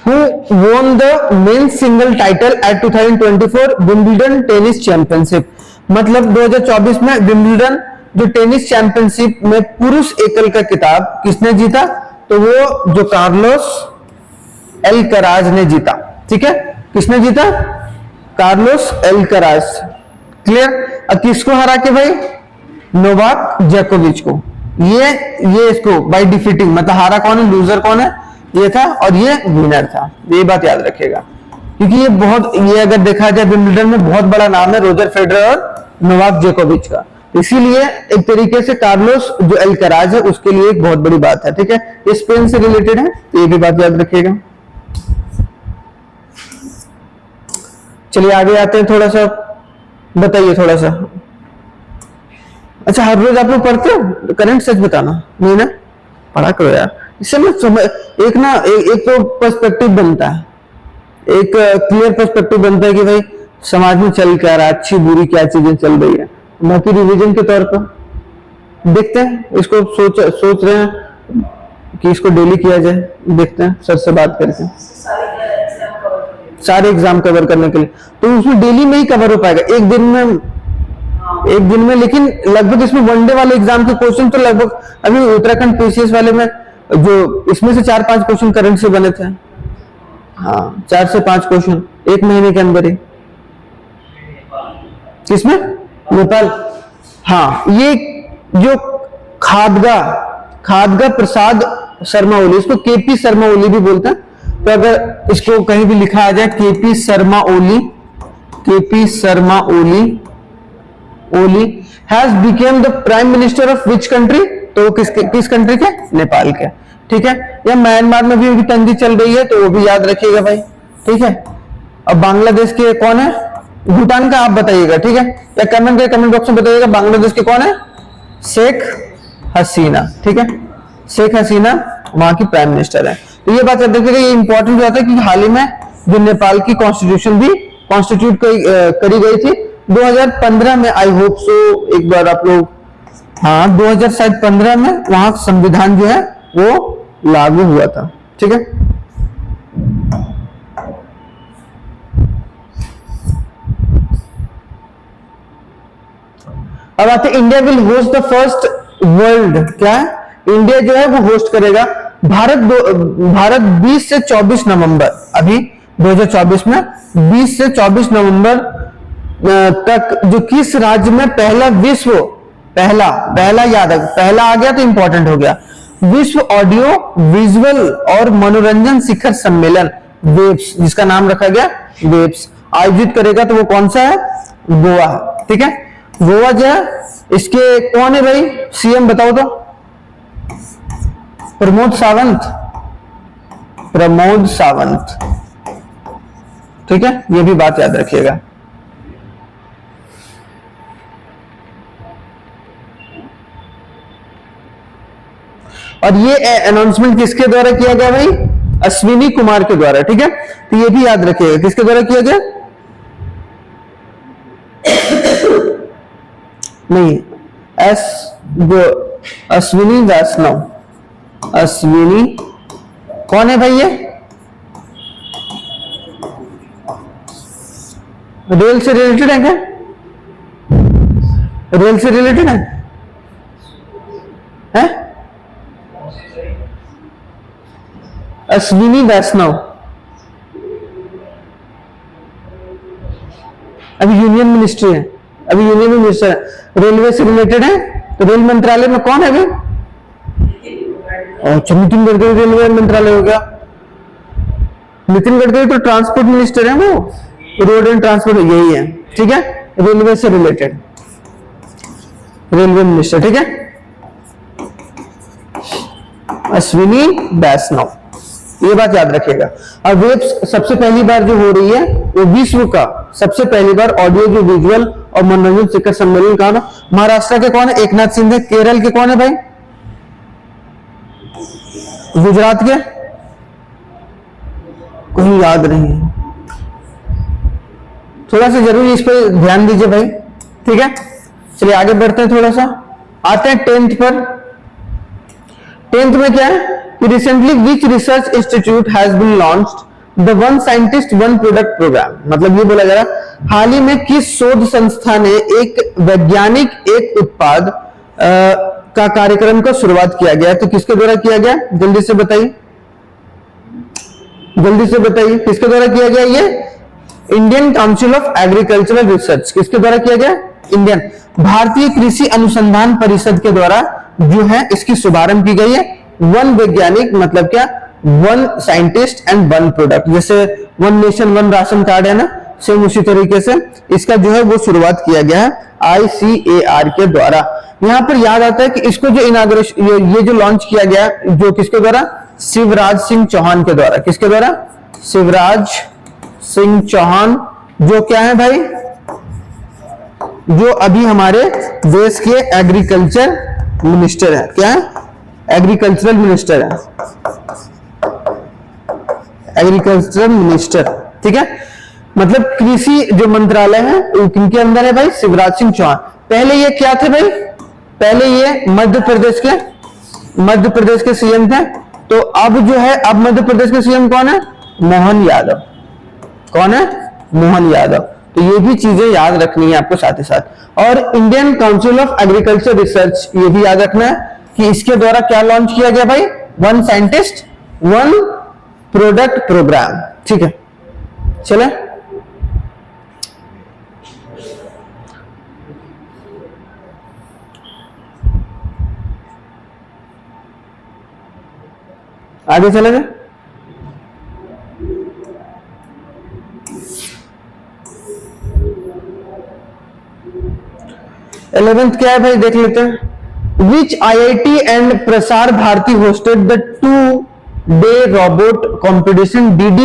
Who won the men's single title at 2024 Wimbledon tennis championship? मतलब 2024 में विंबलडन जो टेनिस चैंपियनशिप में पुरुष एकल का खिताब किसने जीता? तो वो जो कार्लोस एल्कराज ने जीता। ठीक है, किसने जीता? कार्लोस एल्कराज। क्लियर? अब किसको हरा के भाई? नोवाक जोकोविच को। ये इसको बाय डिफीटिंग, मतलब हारा कौन है, लूजर कौन है, ये था, और ये विनर था। ये बात याद रखिएगा, क्योंकि ये अगर देखा जाए विंबलडन में बहुत बड़ा नाम है रोजर फेडरर और नोवाक जोकोविच का, इसीलिए एक तरीके से कार्लोस जो एल्कराज है उसके लिए एक बहुत बड़ी बात है। ठीक है, ये स्पेन से रिलेटेड है, तो ये भी बात याद रखिएगा। चलिए आगे आते हैं, थोड़ा सा बताइए थोड़ा सा। अच्छा, हर रोज आप लोग पढ़ते हो? करंट सच बताना नहीं ना, पढ़ा करो यार, इससे मैं समझ एक ना एक तो पर्सपेक्टिव बनता है, एक क्लियर पर्सपेक्टिव बनता है कि भाई समाज में चल क्या रहा है, अच्छी बुरी क्या चीजें चल रही है। बाकी रिवीजन के तौर पर देखते हैं, इसको सोच रहे हैं कि इसको डेली किया जाए, देखते हैं सर से बात करके, सारे एग्जाम कवर करने के लिए। तो उसमें डेली में ही कवर हो पाएगा, एक दिन में, लेकिन लगभग इसमें वनडे वाले एग्जाम के क्वेश्चन तो लगभग अभी उत्तराखंड पीसीएस वाले में जो इसमें से 4-5 क्वेश्चन करंट से बने थे। हाँ, 4 से 5 क्वेश्चन एक महीने के अंदर ही। किसमें? नेपाल। हाँ, ये जो खादगा प्रसाद शर्मा ओली, इसको केपी शर्मा ओली भी बोलते हैं। तो अगर इसको कहीं भी लिखा आ जाए KP Sharma Oli has become the prime minister of which country? तो किस कंट्री के? नेपाल के। ठीक है, या म्यांमार में भी तंगी चल रही है, तो वो भी याद रखिएगा भाई। ठीक है, अब बांग्लादेश के कौन है? भूटान का आप बताइएगा। ठीक है, या कमेंट बॉक्स में बताइएगा बांग्लादेश के कौन है? शेख हसीना। ठीक है, शेख हसीना वहां की प्राइम मिनिस्टर है। तो ये बात याद रखिएगा, ये इंपॉर्टेंट बात है, क्योंकि हाल ही में जो नेपाल की कॉन्स्टिट्यूशन भी कॉन्स्टिट्यूट करी गई थी 2015 में। आई होप सो एक बार आप लोग, हाँ 2015 में वहां संविधान जो है वो लागू हुआ था। ठीक है, अब आते India will host the first world, क्या है? इंडिया जो है वो होस्ट करेगा भारत 20 से 24 नवंबर, अभी 2024 में 20 से 24 नवंबर तक, जो किस राज्य में पहला याद है, पहला आ गया तो इंपॉर्टेंट हो गया, विश्व ऑडियो विजुअल और मनोरंजन शिखर सम्मेलन वेब्स, जिसका नाम रखा गया वेब्स, आयोजित करेगा। तो वो कौन सा है? गोवा है। ठीक है, गोवा जो है, इसके कौन है भाई सीएम बताओ तो? प्रमोद सावंत। ठीक है, ये भी बात याद रखिएगा। और ये अनाउंसमेंट किसके द्वारा किया गया भाई? अश्विनी कुमार के द्वारा। ठीक है, तो ये भी याद रखिएगा, किसके द्वारा किया गया? नहीं, अश्विनी वैष्णव। अश्विनी कौन है भाई? ये रेल से रिलेटेड है क्या? रेल से रिलेटेड है? अश्विनी वैष्णव अभी यूनियन मिनिस्टर है, रेलवे से रिलेटेड है। तो रेल मंत्रालय में कौन है अभी? अच्छा, नितिन गडकरी रेलवे मंत्रालय हो गया। नितिन गडकरी तो ट्रांसपोर्ट मिनिस्टर है, वो रोड एंड ट्रांसपोर्ट यही है। ठीक है, रेलवे से रिलेटेड, रेलवे मिनिस्टर, ठीक है, अश्विनी वैष्णव, ये बात याद रखिएगा। और वेब सबसे पहली बार जो हो रही है वो विश्व का सबसे पहली बार ऑडियो जो विजुअल और मनोरंजन शिखर सम्मेलन कौन है? महाराष्ट्र के कौन है? एकनाथ शिंदे। केरल के कौन है भाई? गुजरात के कहीं याद नहीं है, थोड़ा सा जरूर इस पर ध्यान दीजिए भाई, ठीक है। चलिए आगे बढ़ते हैं, थोड़ा सा आते हैं 10th पर। 10th में क्या है कि recently which research institute has been launched the one scientist one product programme. मतलब ये बोला जा रहा हाल ही में किस शोध संस्था ने एक वैज्ञानिक एक उत्पाद का कार्यक्रम का शुरुआत किया गया? तो किसके द्वारा किया गया? जल्दी से बताइए, जल्दी से बताइए किसके द्वारा किया गया? ये Indian council of agricultural research. किसके द्वारा किया गया? इंडियन भारतीय कृषि अनुसंधान परिषद के द्वारा जो है इसकी शुभारंभ की गई है। वन वैज्ञानिक मतलब क्या? One scientist and one product. जैसे one nation one ration card है ना, सेम उसी तरीके से इसका जो है वो शुरुआत किया गया है ICAR के द्वारा। यहां पर याद आता है कि इसको जो इनाग्रेशन ये जो लॉन्च किया गया जो किसके द्वारा? शिवराज सिंह चौहान के द्वारा। किसके द्वारा? शिवराज सिंह चौहान, जो क्या है भाई? जो अभी हमारे देश के एग्रीकल्चर मिनिस्टर है। क्या है? एग्रीकल्चरल मिनिस्टर है, एग्रीकल्चरल मिनिस्टर, ठीक है। मतलब कृषि जो मंत्रालय है किनके अंदर है भाई? शिवराज सिंह चौहान। पहले ये क्या थे भाई? पहले ये मध्य प्रदेश के सीएम थे। तो अब जो है अब मध्य प्रदेश के सीएम कौन है? मोहन यादव। कौन है? मोहन यादव। तो ये भी चीजें याद रखनी है आपको साथ ही साथ। और Indian council of agriculture research ये भी याद रखना है कि इसके द्वारा क्या लॉन्च किया गया भाई? One scientist one product programme, ठीक है। चले आगे चले गए। 11th क्या है भाई? देख लेते हैं। Which IIT and Prasar Bharati hosted the 2-day robot competition DD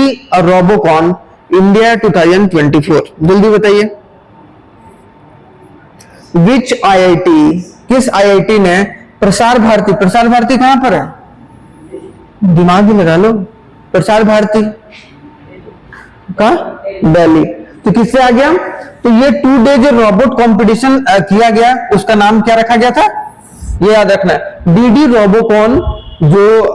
Robocon India 2024? जल्दी बताइए। Which IIT, किस IIT ने प्रसार भारती कहां पर है? दिमाग ही लगा लो। प्रसार भारती का दिल्ली। तो किससे आ गया? तो ये 2-day जो रोबोट कंपटीशन किया गया उसका नाम क्या रखा गया था? ये याद रखना है, डीडी रोबोकॉन, जो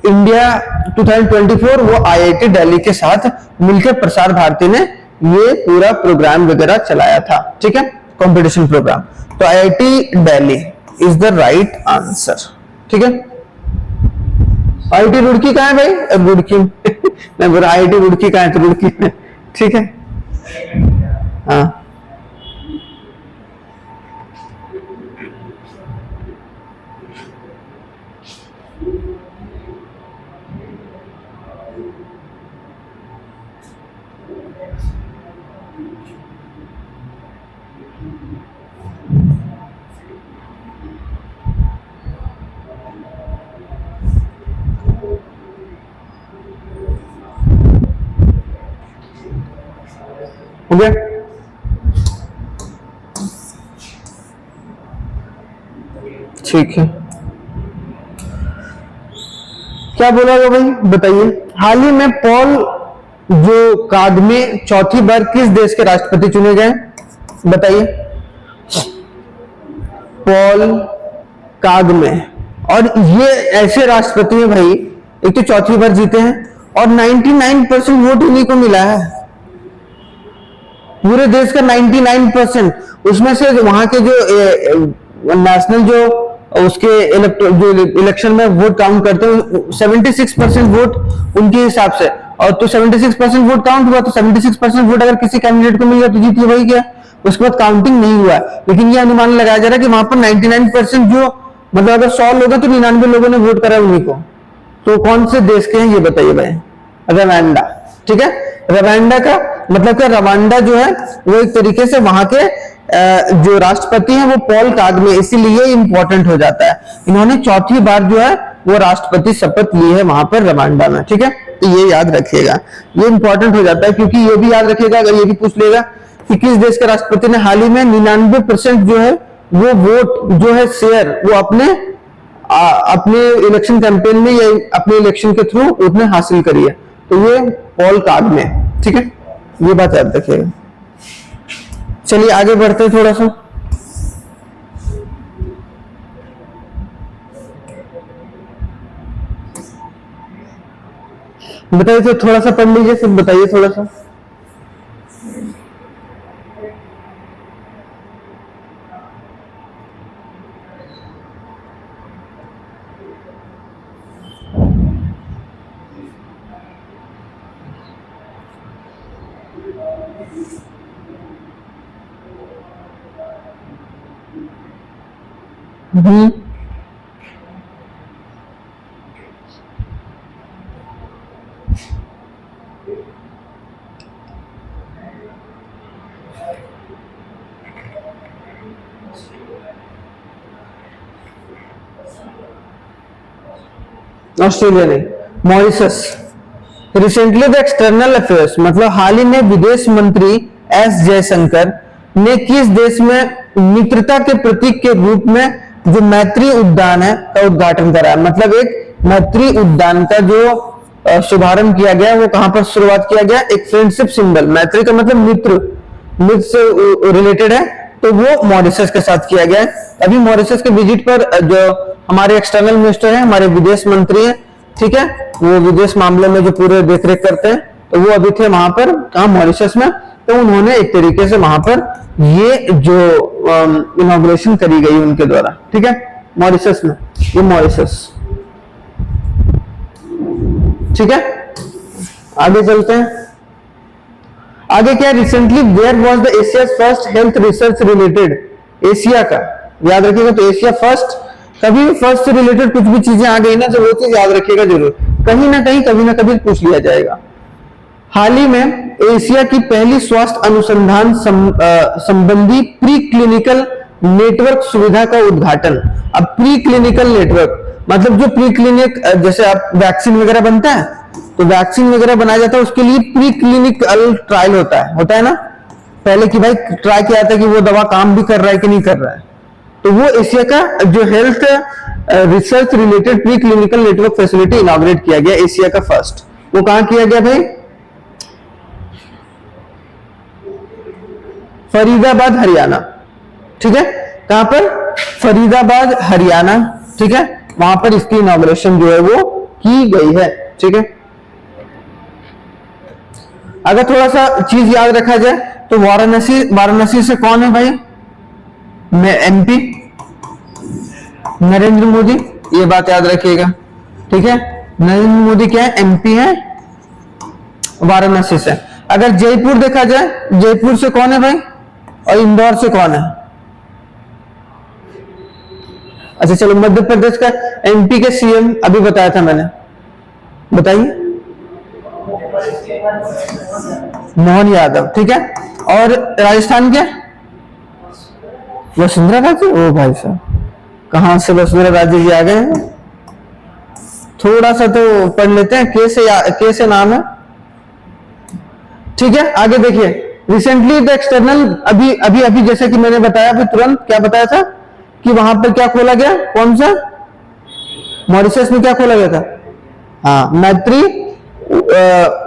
इंडिया 2024 वो IIT दिल्ली के साथ मिलकर प्रसार भारती ने ये पूरा प्रोग्राम वगैरह चलाया था, ठीक है, कंपटीशन प्रोग्राम। तो IIT Delhi is the right answer, ठीक है। IIT रुड़की कहाँ है भाई? रुड़की मैं बोला IIT रुड़की कहाँ है? तो रुड़की में, ठीक है। हाँ हो गया। ठीक है, क्या बोला गया भाई? बताइए। हाल ही में पॉल जो कागमे चौथी बार किस देश के राष्ट्रपति चुने गए? बताइए। पॉल कागमे, और ये ऐसे राष्ट्रपति हैं भाई, एक तो चौथी बार जीते हैं और 99% वोट इन्हीं को मिला है, पूरे देश का 99%। उसमें से वहां के जो नेशनल जो उसके जो इलेक्शन में वोट काउंट करते हैं 76% वोट उनके हिसाब से, और तो 76% वोट काउंट हुआ, तो 76% वोट अगर किसी कैंडिडेट को मिल गया तो जीत गया, वही क्या। उसके बाद काउंटिंग नहीं हुआ, लेकिन ये अनुमान लगाया जा रहा है कि वहां पर 99% जो मतलब अगर 100 लोग हैं तो 99 लोगों ने वोट करा उन्हीं को। तो कौन से देश के हैं ये बताइए भाई? रवांडा, ठीक है, रवांडा का मतलब कि रवांडा जो है वो एक तरीके से वहां के जो राष्ट्रपति हैं वो पॉल कागमे, इसीलिए इंपॉर्टेंट हो जाता है। इन्होंने चौथी बार जो है वो राष्ट्रपति शपथ ली है वहां पर रवांडा में, ठीक है। तो ये याद रखिएगा, ये इंपॉर्टेंट हो जाता है, क्योंकि ये भी याद रखिएगा, अगर ये भी पूछ लेगा कि किस देश के राष्ट्रपति ने हाल ही में 99% जो है वो वोट जो है शेयर वो अपने इलेक्शन कैंपेन में या अपने इलेक्शन के थ्रू उसने हासिल करी है, तो ये पॉल कागमे, ठीक है। ये बात याद रखिएगा। चलिए आगे बढ़ते हैं थोड़ा सा। बताइए, तो थोड़ा सा पढ़ लीजिए, फिर बताइए थोड़ा सा। ऑस्ट्रेलिया नहीं, Mauritius. Recently the external affairs, मतलब हाल ही में विदेश मंत्री एस जयशंकर ने किस देश में मित्रता के प्रतीक के रूप में जो मैत्री उद्यान है का उद्घाटन करा है। मतलब एक मैत्री उद्यान का जो शुभारंभ किया गया, वो कहां पर शुरुआत किया गया, एक फ्रेंडशिप सिंबल, मैत्री का मतलब मित्र से रिलेटेड है, तो वो मॉरिशस के साथ किया गया है। अभी मॉरिशस के विजिट पर जो हमारे एक्सटर्नल मिनिस्टर हैं, हमारे विदेश मंत्री हैं, ठीक है, वो विदेश मामले में जो पूरे देखरेख करते हैं, तो वो अभी थे वहां पर, कहा, मॉरिशस में। तो उन्होंने एक तरीके से वहां पर ये जो इनॉग्रेशन करी गई उनके द्वारा, ठीक है, मॉरिशस में, ये मॉरिशस, ठीक है। आगे चलते हैं। आगे क्या, recently where was the Asia first health research related, Asia का याद रखिएगा। तो एशिया फर्स्ट, कभी भी फर्स्ट से रिलेटेड कुछ भी चीजें आ गई ना, तो वो चीज याद रखिएगा जरूर, कहीं ना कहीं कभी ना कभी पूछ लिया जाएगा। हाल ही में एशिया की पहली स्वास्थ्य अनुसंधान संबंधी प्री क्लिनिकल नेटवर्क सुविधा का उद्घाटन। अब प्री क्लिनिकल नेटवर्क मतलब जो प्री क्लिनिक, जैसे आप वैक्सीन वगैरह बनता है, तो वैक्सीन वगैरह बनाया जाता है, उसके लिए प्री क्लिनिकल ट्रायल होता है ना, पहले कि भाई ट्राई किया जाता है कि वो दवा काम भी कर रहा है कि नहीं कर रहा है। तो वो एशिया का जो health research related pre clinical network facility inaugurate किया गया, एशिया का फर्स्ट। वो कहां किया गया भाई, फरीदाबाद हरियाणा, ठीक है। कहां पर, फरीदाबाद हरियाणा, ठीक है, वहां पर इसकी इनॉग्रेशन जो है वो की गई है, ठीक है। अगर थोड़ा सा चीज याद रखा जाए तो वाराणसी से कौन है भाई, एमपी, नरेंद्र मोदी, ये बात याद रखिएगा, ठीक है। नरेंद्र मोदी क्या है, एमपी है वाराणसी से। अगर जयपुर देखा जाए, जयपुर से कौन है भाई, और इंदौर से कौन है, अच्छा चलो, मध्य प्रदेश का एमपी के सीएम अभी बताया था मैंने, बताइए, मोहन यादव, ठीक है। और राजस्थान के वसुंधरा राजे, ओ भाई साहब, कहां से वसुंधरा राजे जी आ गए हैं, थोड़ा सा तो पढ़ लेते हैं, कैसे नाम है, ठीक है। आगे देखिए, रिसेंटली द एक्सटर्नल, अभी अभी अभी जैसे कि मैंने बताया, अभी तुरंत क्या बताया था कि वहां पर क्या खोला गया, कौन सा, मॉरिशस में क्या खोला गया था, हाँ, मैत्री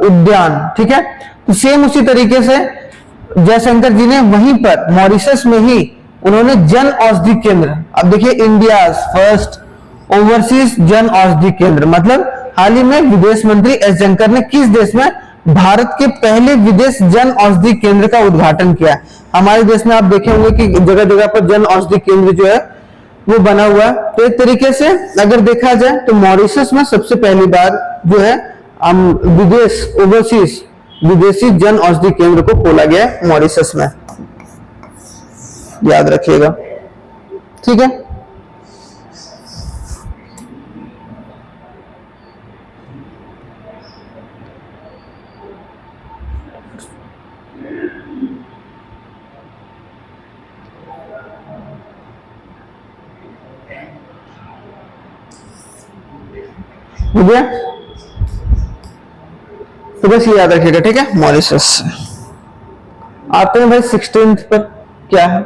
उद्यान, ठीक है। तो सेम उसी तरीके से जयशंकर जी ने वहीं पर मॉरिशस में ही उन्होंने जन औषधि केंद्र, अब देखिए, India first overseas Jan Aushadhi केंद्र, मतलब हाल ही में विदेश मंत्री एस जयशंकर ने किस देश में, भारत के पहले विदेश जन औषधि केंद्र का उद्घाटन किया। हमारे देश में आप देखे होंगे कि जगह जगह पर जन औषधि केंद्र जो है वो बना हुआ है। तो एक तरीके से अगर देखा जाए तो मॉरिशस में सबसे पहली बार जो है हम विदेश ओवरसीज विदेशी जन औषधि केंद्र को खोला गया मॉरिशस में, याद रखिएगा, ठीक है। हो गया? तो बस ये याद रखिएगा, ठीक है। मॉरिशस आते हैं भाई 16 पर, क्या है?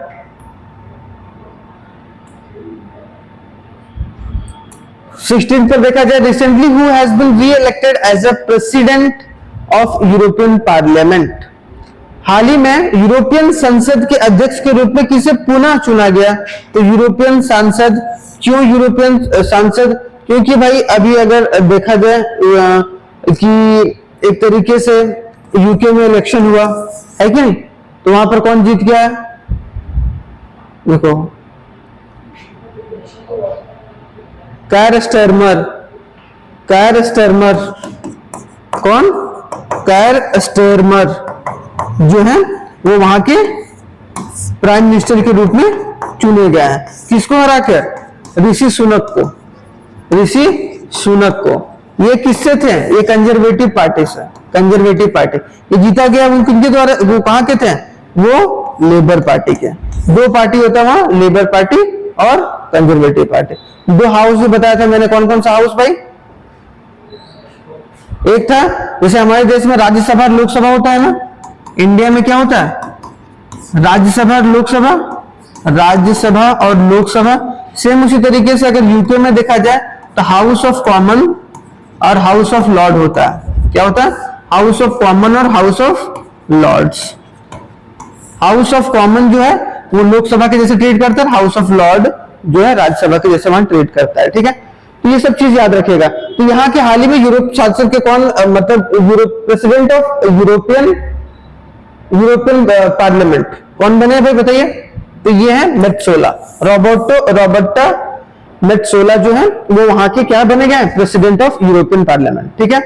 सिक्सटीन पर देखा जाए, recently who has been re elected as a president of European Parliament. हाल ही में यूरोपियन संसद के अध्यक्ष के रूप में किसे पुनः चुना गया? तो यूरोपियन सांसद। क्यों यूरोपियन सांसद? क्योंकि भाई अभी अगर देखा जाए कि एक तरीके से यूके में इलेक्शन हुआ है कि नहीं, तो वहां पर कौन जीत गया है? देखो, कायर स्टारमर। कायर स्टारमर कौन? कायर स्टारमर जो है वो वहां के प्राइम मिनिस्टर के रूप में चुने गए हैं। किसको हरा कर? ऋषि सुनक को। ऋषि सुनक को। ये किससे थे? ये कंजर्वेटिव पार्टी से। कंजर्वेटिव पार्टी ये जीता गया, वो किनके द्वारा? वो कहां के थे? वो लेबर पार्टी के। दो पार्टी होता है वहां, लेबर पार्टी और कंजर्वेटिव पार्टी। दो हाउस भी बताया था मैंने, कौन कौन सा हाउस भाई? एक था जैसे हमारे देश में राज्यसभा और लोकसभा होता है ना, इंडिया में क्या होता है? राज्यसभा और लोकसभा। राज्यसभा और लोकसभा सेम उसी तरीके से अगर यूके में देखा जाए तो हाउस ऑफ कॉमन और हाउस ऑफ लॉर्ड होता है। क्या होता है? हाउस ऑफ कॉमन और House of Lords. House of Common जो है वो लोकसभा के जैसे ट्रीट करता है, हाउस ऑफ लॉर्ड जो है राज्यसभा के जैसे वहां ट्रीट करता है, ठीक है। तो ये सब चीज याद रखिएगा। तो यहाँ के हाल ही में यूरोप शासन के कौन मतलब प्रेसिडेंट ऑफ यूरोपियन पार्लियामेंट कौन बने भाई बताइए? तो ये है मेट्सोला। रॉबर्टा मेट्सोला जो है वो वहां के क्या बने गए? प्रेसिडेंट ऑफ यूरोपियन पार्लियामेंट, ठीक है।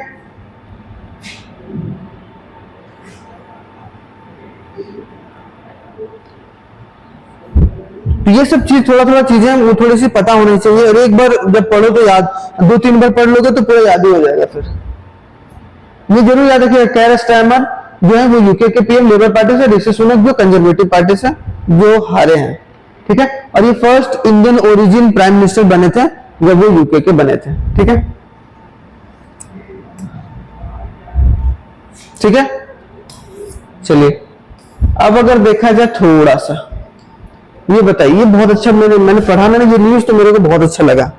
तो ये सब चीज थोड़ा थोड़ा चीजें वो थोड़ी सी पता होनी चाहिए, और एक बार जब पढ़ो तो याद, दो तीन बार पढ़ लोगे तो पूरा याद ही हो जाएगा। फिर ये जरूर याद रखिएगा, कायर स्टारमर जो है वो यूके के पीएम लेबर पार्टी से, ऋषि सुनक जो कंजर्वेटिव पार्टी से जो हारे हैं, ठीक है। और ये first Indian origin prime minister बने थे जब वो यूके के बने थे, ठीक है। ठीक है, चलिए अब अगर देखा जाए थोड़ा सा, ये बताइए, बहुत अच्छा मैंने पढ़ा ना ये न्यूज, तो मेरे को बहुत अच्छा लगा,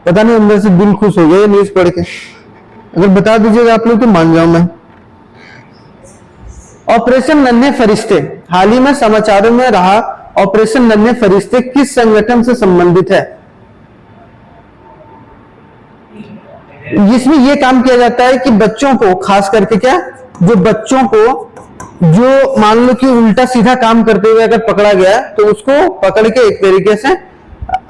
पता नहीं अंदर से दिल खुश हो गया ये न्यूज पढ़ के। अगर बता दीजिएगा आप लोग तो मान जाऊं मैं। ऑपरेशन नन्हे फरिश्ते हाल ही में समाचारों में रहा। ऑपरेशन नन्हे फरिश्ते किस संगठन से संबंधित है? जिसमें यह काम किया जाता है कि बच्चों को, खास करके क्या, जो बच्चों को जो मान लो कि उल्टा सीधा काम करते हुए अगर पकड़ा गया तो उसको पकड़ के एक तरीके से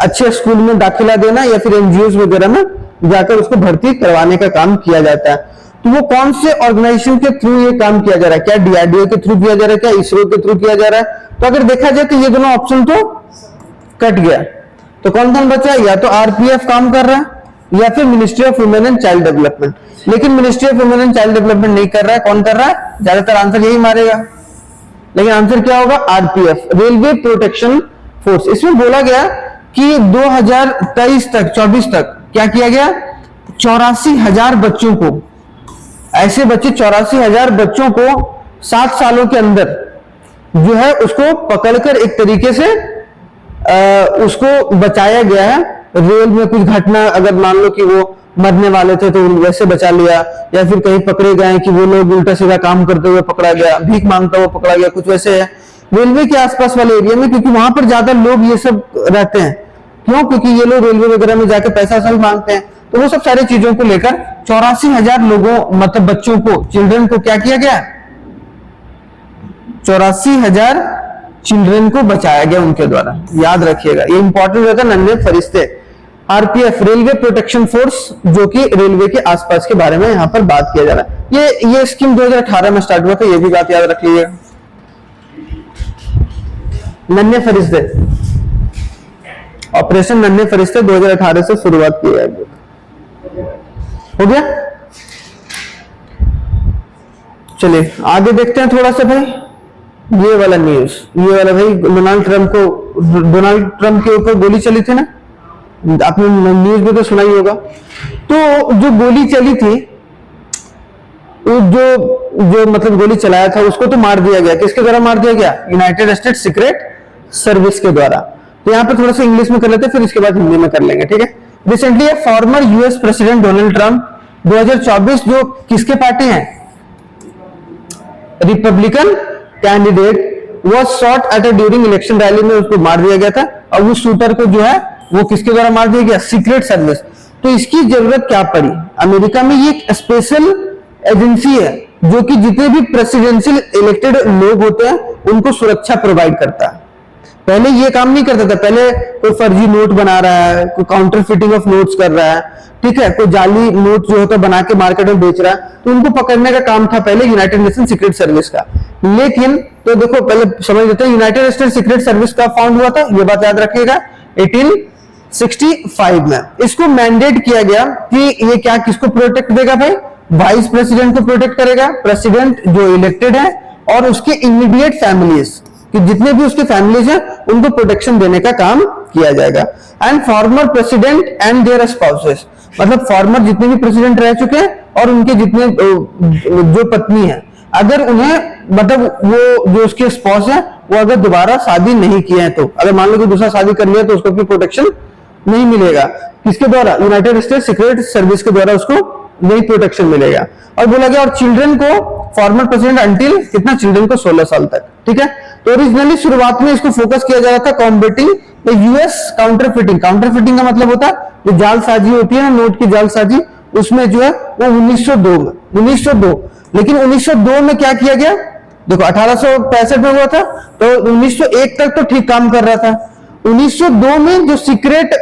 अच्छे स्कूल में दाखिला देना या फिर एनजीओ वगैरह में जाकर उसको भर्ती करवाने का काम किया जाता है। तो वो कौन से ऑर्गेनाइजेशन के थ्रू ये काम किया जा रहा है? क्या डीआरडीओ के थ्रू किया जा रहा है? क्या इसरो के थ्रू किया जा रहा है? तो अगर देखा जाए तो ये दोनों ऑप्शन तो कट गया, तो कौन कौन बचा? या तो आरपीएफ काम कर रहा है या फिर ministry of women and child development. लेकिन ministry of women and child development नहीं कर रहा है, कौन कर रहा है? ज्यादातर आंसर यही मारेगा, लेकिन आंसर क्या होगा? RPF, railway protection force. इसमें बोला गया कि 2023 तक 24 तक क्या किया गया? 84,000 बच्चों को, ऐसे बच्चे 84,000 बच्चों को 7 सालों के अंदर जो है उसको पकड़कर एक तरीके से उसको बचाया गया है। रेल में कुछ घटना, अगर मान लो कि वो मरने वाले थे तो वैसे बचा लिया, या फिर कहीं पकड़े गए कि वो लोग उल्टा सीधा काम करते हुए पकड़ा गया, भीख मांगता हुआ पकड़ा गया, कुछ वैसे है। रेलवे के आसपास वाले एरिया में, क्योंकि वहां पर ज्यादा लोग ये सब रहते हैं, क्यों? क्योंकि ये लोग रेलवे वगैरह में जाकर पैसा सब मांगते हैं। तो वो सब सारी चीजों को लेकर 84,000 लोगों, मतलब बच्चों को, चिल्ड्रन को क्या किया गया? 84,000 चिल्ड्रन को बचाया गया उनके द्वारा। याद रखिएगा, ये इंपॉर्टेंट रहता है, नन्हे फरिश्ते। आरपीएफ, रेलवे प्रोटेक्शन फोर्स, जो कि रेलवे के आसपास के बारे में यहाँ पर बात किया जा रहा है। ये स्कीम 2018 में स्टार्ट हुआ था, ये भी बात याद रख लीजिएगा। नन्हे फरिश्ते, ऑपरेशन नन्हे फरिश्ते 2018 से शुरुआत की है। हो गया, चलिए आगे देखते हैं थोड़ा सा भाई। ये वाला न्यूज, ये वाला भाई, डोनाल्ड ट्रंप के ऊपर गोली चली थी ना, आपने न्यूज में तो सुना ही होगा। तो जो गोली चली थी, जो जो मतलब गोली चलाया था उसको तो मार दिया गया। किसके द्वारा मार दिया गया? यूनाइटेड स्टेट्स सीक्रेट सर्विस के द्वारा। तो यहाँ पे थोड़ा सा इंग्लिश में कर लेते हैं, फिर इसके बाद हिंदी में कर लेंगे, ठीक है। Recently former US president Donald Trump 2024 जो किसके पार्टी हैं? Republican candidate was shot at during election rally में उसको मार दिया गया था। और उस शूटर को जो है वो किसके द्वारा मार दिया गया? Secret service. तो इसकी जरूरत क्या पड़ी? अमेरिका में ये एक स्पेशल एजेंसी है जो कि जितने भी प्रेसिडेंशियल इलेक्टेड लोग होते हैं उनको सुरक्षा प्रोवाइड करता है। पहले ये काम नहीं करता था। पहले कोई फर्जी नोट बना रहा है, कोई काउंटर फिटिंग ऑफ नोट्स कर रहा है, ठीक है, कोई जाली नोट जो होता है बना के मार्केट में बेच रहा है, तो उनको पकड़ने का काम था पहले यूनाइटेड नेशन सीक्रेट सर्विस का। लेकिन तो देखो पहले समझ लेते हैं, यूनाइटेड स्टेट्स सीक्रेट सर्विस का फाउंड हुआ था, ये बात याद रखिएगा, 1865 में। इसको मैंडेट किया गया कि ये क्या किसको प्रोटेक्ट देगा भाई? वाइस प्रेसिडेंट को प्रोटेक्ट करेगा, प्रेसिडेंट जो इलेक्टेड है और उसके इमीडिएट फैमिलीज, कि जितने भी उसके फैमिलीज हैं उनको प्रोटेक्शन देने का काम किया जाएगा। And former president and their spouses, मतलब फॉर्मर जितने भी प्रेसिडेंट रह चुके हैं और उनके जितने जो पत्नी है, अगर उन्हें मतलब वो जो उसके स्पाउस है वो अगर दोबारा शादी नहीं किए हैं, तो अगर मान लो कि दूसरा शादी कर लिया तो उसको भी प्रोटेक्शन नहीं मिलेगा। किसके द्वारा? यूनाइटेड स्टेट्स सीक्रेट सर्विस के द्वारा उसको नहीं प्रोटेक्शन मिलेगा। और बोला गया और चिल्ड्रन को फॉर्मर प्रेसिडेंट अंटिल कितना? चिल्ड्रन को 16 साल तक, ठीक है। तो ओरिजिनली शुरुआत में इसको फोकस किया जा रहा था combating the US counterfeiting. Counterfeiting का मतलब होता है जो जालसाजी होती है ना, नोट की जालसाजी, उसमें जो है वो 1902 में 1902। लेकिन 1902 में क्या किया गया? देखो 1865 में हुआ था, तो 1901 तक तो ठीक काम कर रहा था। 1902 में जो secret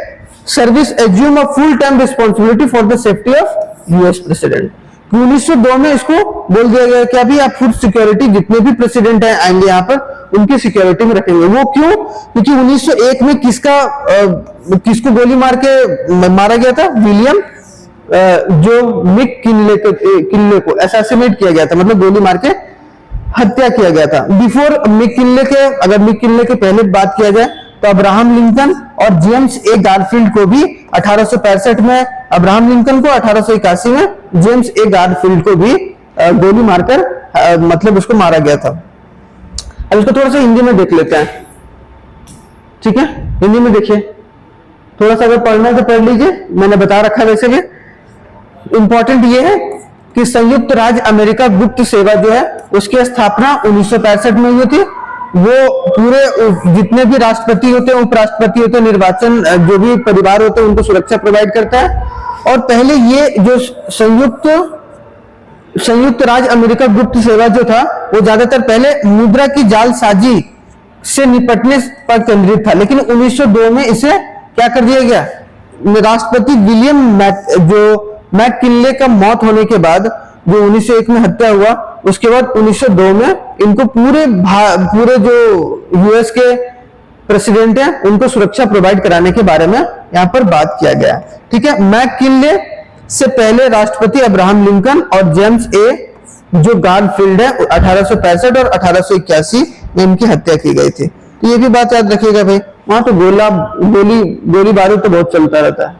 service assume a full time responsibility for the safety of US president. 1902 में इसको बोल दिया गया कि अभी आप फुड सिक्योरिटी, जितने भी प्रेसिडेंट हैं आएंगे यहाँ पर उनकी सिक्योरिटी में रखेंगे। वो क्यों? क्योंकि 1901 में किसको गोली मार के मारा गया था? विलियम जो मिक किनले को असैसिनेट किया गया था, मतलब गोली मार के हत्या किया गया था। बिफोर मिक किनले के, अगर मिक किनले के पहले बात किया जाए तो अब्राहम लिंकन और जेम्स ए गारफील्ड को भी 1865 में अब्राहम लिंकन को, 1881 में जेम्स ए गारफील्ड को भी गोली मारकर मतलब उसको मारा गया था। अब इसको थोड़ा सा हिंदी में देख लेते हैं, ठीक है। हिंदी में देखिए, थोड़ा सा अगर पढ़ना है तो पढ़ लीजिए, मैंने बता रखा वैसे भी। इंपॉर्टेंट ये है कि संयुक्त राज्य अमेरिका गुप्त सेवा जो है उसकी स्थापना 1965 में हुई थी। वो पूरे जितने भी राष्ट्रपति होते हैं, उपराष्ट्रपति होते हैं, निर्वाचन जो भी परिवार होते हैं उनको सुरक्षा प्रोवाइड करता है। और पहले ये जो संयुक्त राज्य अमेरिका गुप्त सेवा जो था वो ज्यादातर पहले मुद्रा की जालसाजी से निपटने पर केंद्रित था। लेकिन 1902 में इसे क्या कर दिया गया? राष्ट्रपति विलियम मैककिनले का मौत होने के बाद, जो 1901 में हत्या हुआ, उसके बाद 1902 में इनको पूरे जो यूएस के प्रेसिडेंट हैं उनको सुरक्षा प्रोवाइड कराने के बारे में यहां पर बात किया गया, ठीक है। मैककिनले से पहले राष्ट्रपति अब्राहम लिंकन और जेम्स ए जो गारफील्ड है 1865 और 1881 में इनकी हत्या की गई थी। तो ये भी बात याद रखिएगा भाई, वहां तो गोली बारूद तो बहुत चलता रहता है।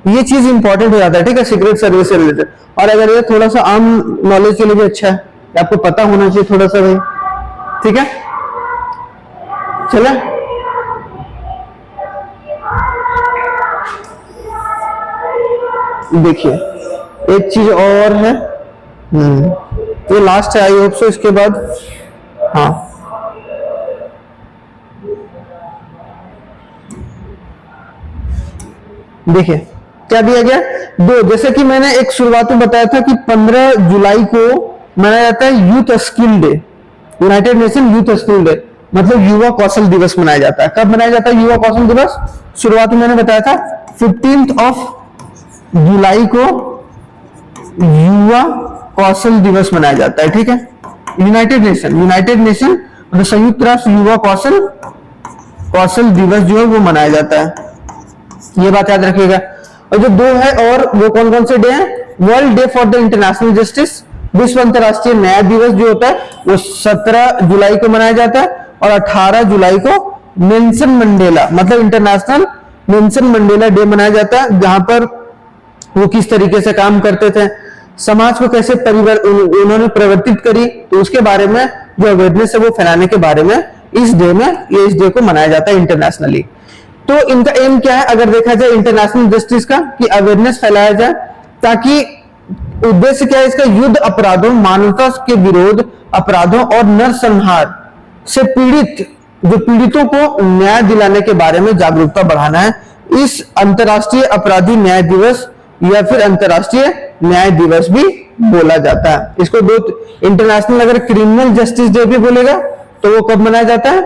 ये चीज इंपॉर्टेंट हो जाता है, ठीक है, सीक्रेट सर्विस से रिलेटेड। और अगर ये थोड़ा सा आम नॉलेज के लिए भी अच्छा है, आपको पता होना चाहिए थोड़ा सा भाई, ठीक है। चले देखिए एक चीज और है, ये लास्ट है, आई होप सो। इसके बाद हाँ, देखिए क्या दिया गया? दो, जैसे कि मैंने एक शुरुआत में बताया था कि 15 जुलाई को मनाया जाता है youth skill day, United nation youth skill day, मतलब युवा कौशल दिवस मनाया जाता है। कब मनाया जाता है युवा कौशल दिवस? शुरुआत में मैंने बताया था 15 जुलाई को युवा कौशल दिवस मनाया जाता है, ठीक है। यूनाइटेड नेशन मतलब संयुक्त राष्ट्र युवा कौशल दिवस जो है वो मनाया जाता है, ये बात याद रखिएगा। और जो दो है और वो कौन कौन से डे हैं? World day for the international justice, विश्व अंतरराष्ट्रीय न्याय दिवस जो होता है वो 17 जुलाई को मनाया जाता है। और 18 जुलाई को नेल्सन मंडेला मतलब इंटरनेशनल नेल्सन मंडेला डे मनाया जाता है, जहां पर वो किस तरीके से काम करते थे, समाज को कैसे उन्होंने परिवर्तित करी, तो उसके बारे में जो अवेयरनेस है वो फैलाने के बारे में इस डे को मनाया जाता है इंटरनेशनली। तो इनका एम क्या है अगर देखा जाए इंटरनेशनल जस्टिस का, कि अवेयरनेस फैलाया जाए, ताकि उद्देश्य क्या है इसका, युद्ध अपराधों, मानवता के विरोध अपराधों और नरसंहार से पीड़ितों को न्याय दिलाने के बारे में जागरूकता बढ़ाना है। इस अंतरराष्ट्रीय अपराधी न्याय दिवस या फिर अंतरराष्ट्रीय न्याय दिवस भी बोला जाता है। इसको दो इंटरनेशनल अगर क्रिमिनल जस्टिस डे भी बोलेगा तो वो कब मनाया जाता है,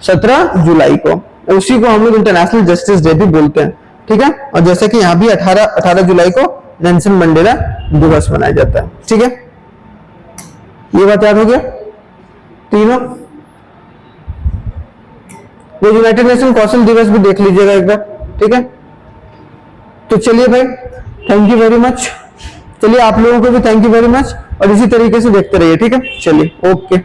17 जुलाई को। उसी को हम लोग इंटरनेशनल जस्टिस डे भी बोलते हैं, ठीक है। और जैसे कि यहाँ भी 18 जुलाई को नेल्सन मंडेला दिवस मनाया जाता है, ठीक है। ये बात याद हो गया तीनों। वो यूनाइटेड नेशन कौशल दिवस भी देख लीजिएगा एक बार, ठीक है। तो चलिए भाई, थैंक यू वेरी मच। चलिए आप लोगों को भी थैंक यू वेरी मच, और इसी तरीके से देखते रहिए, ठीक है। चलिए, ओके।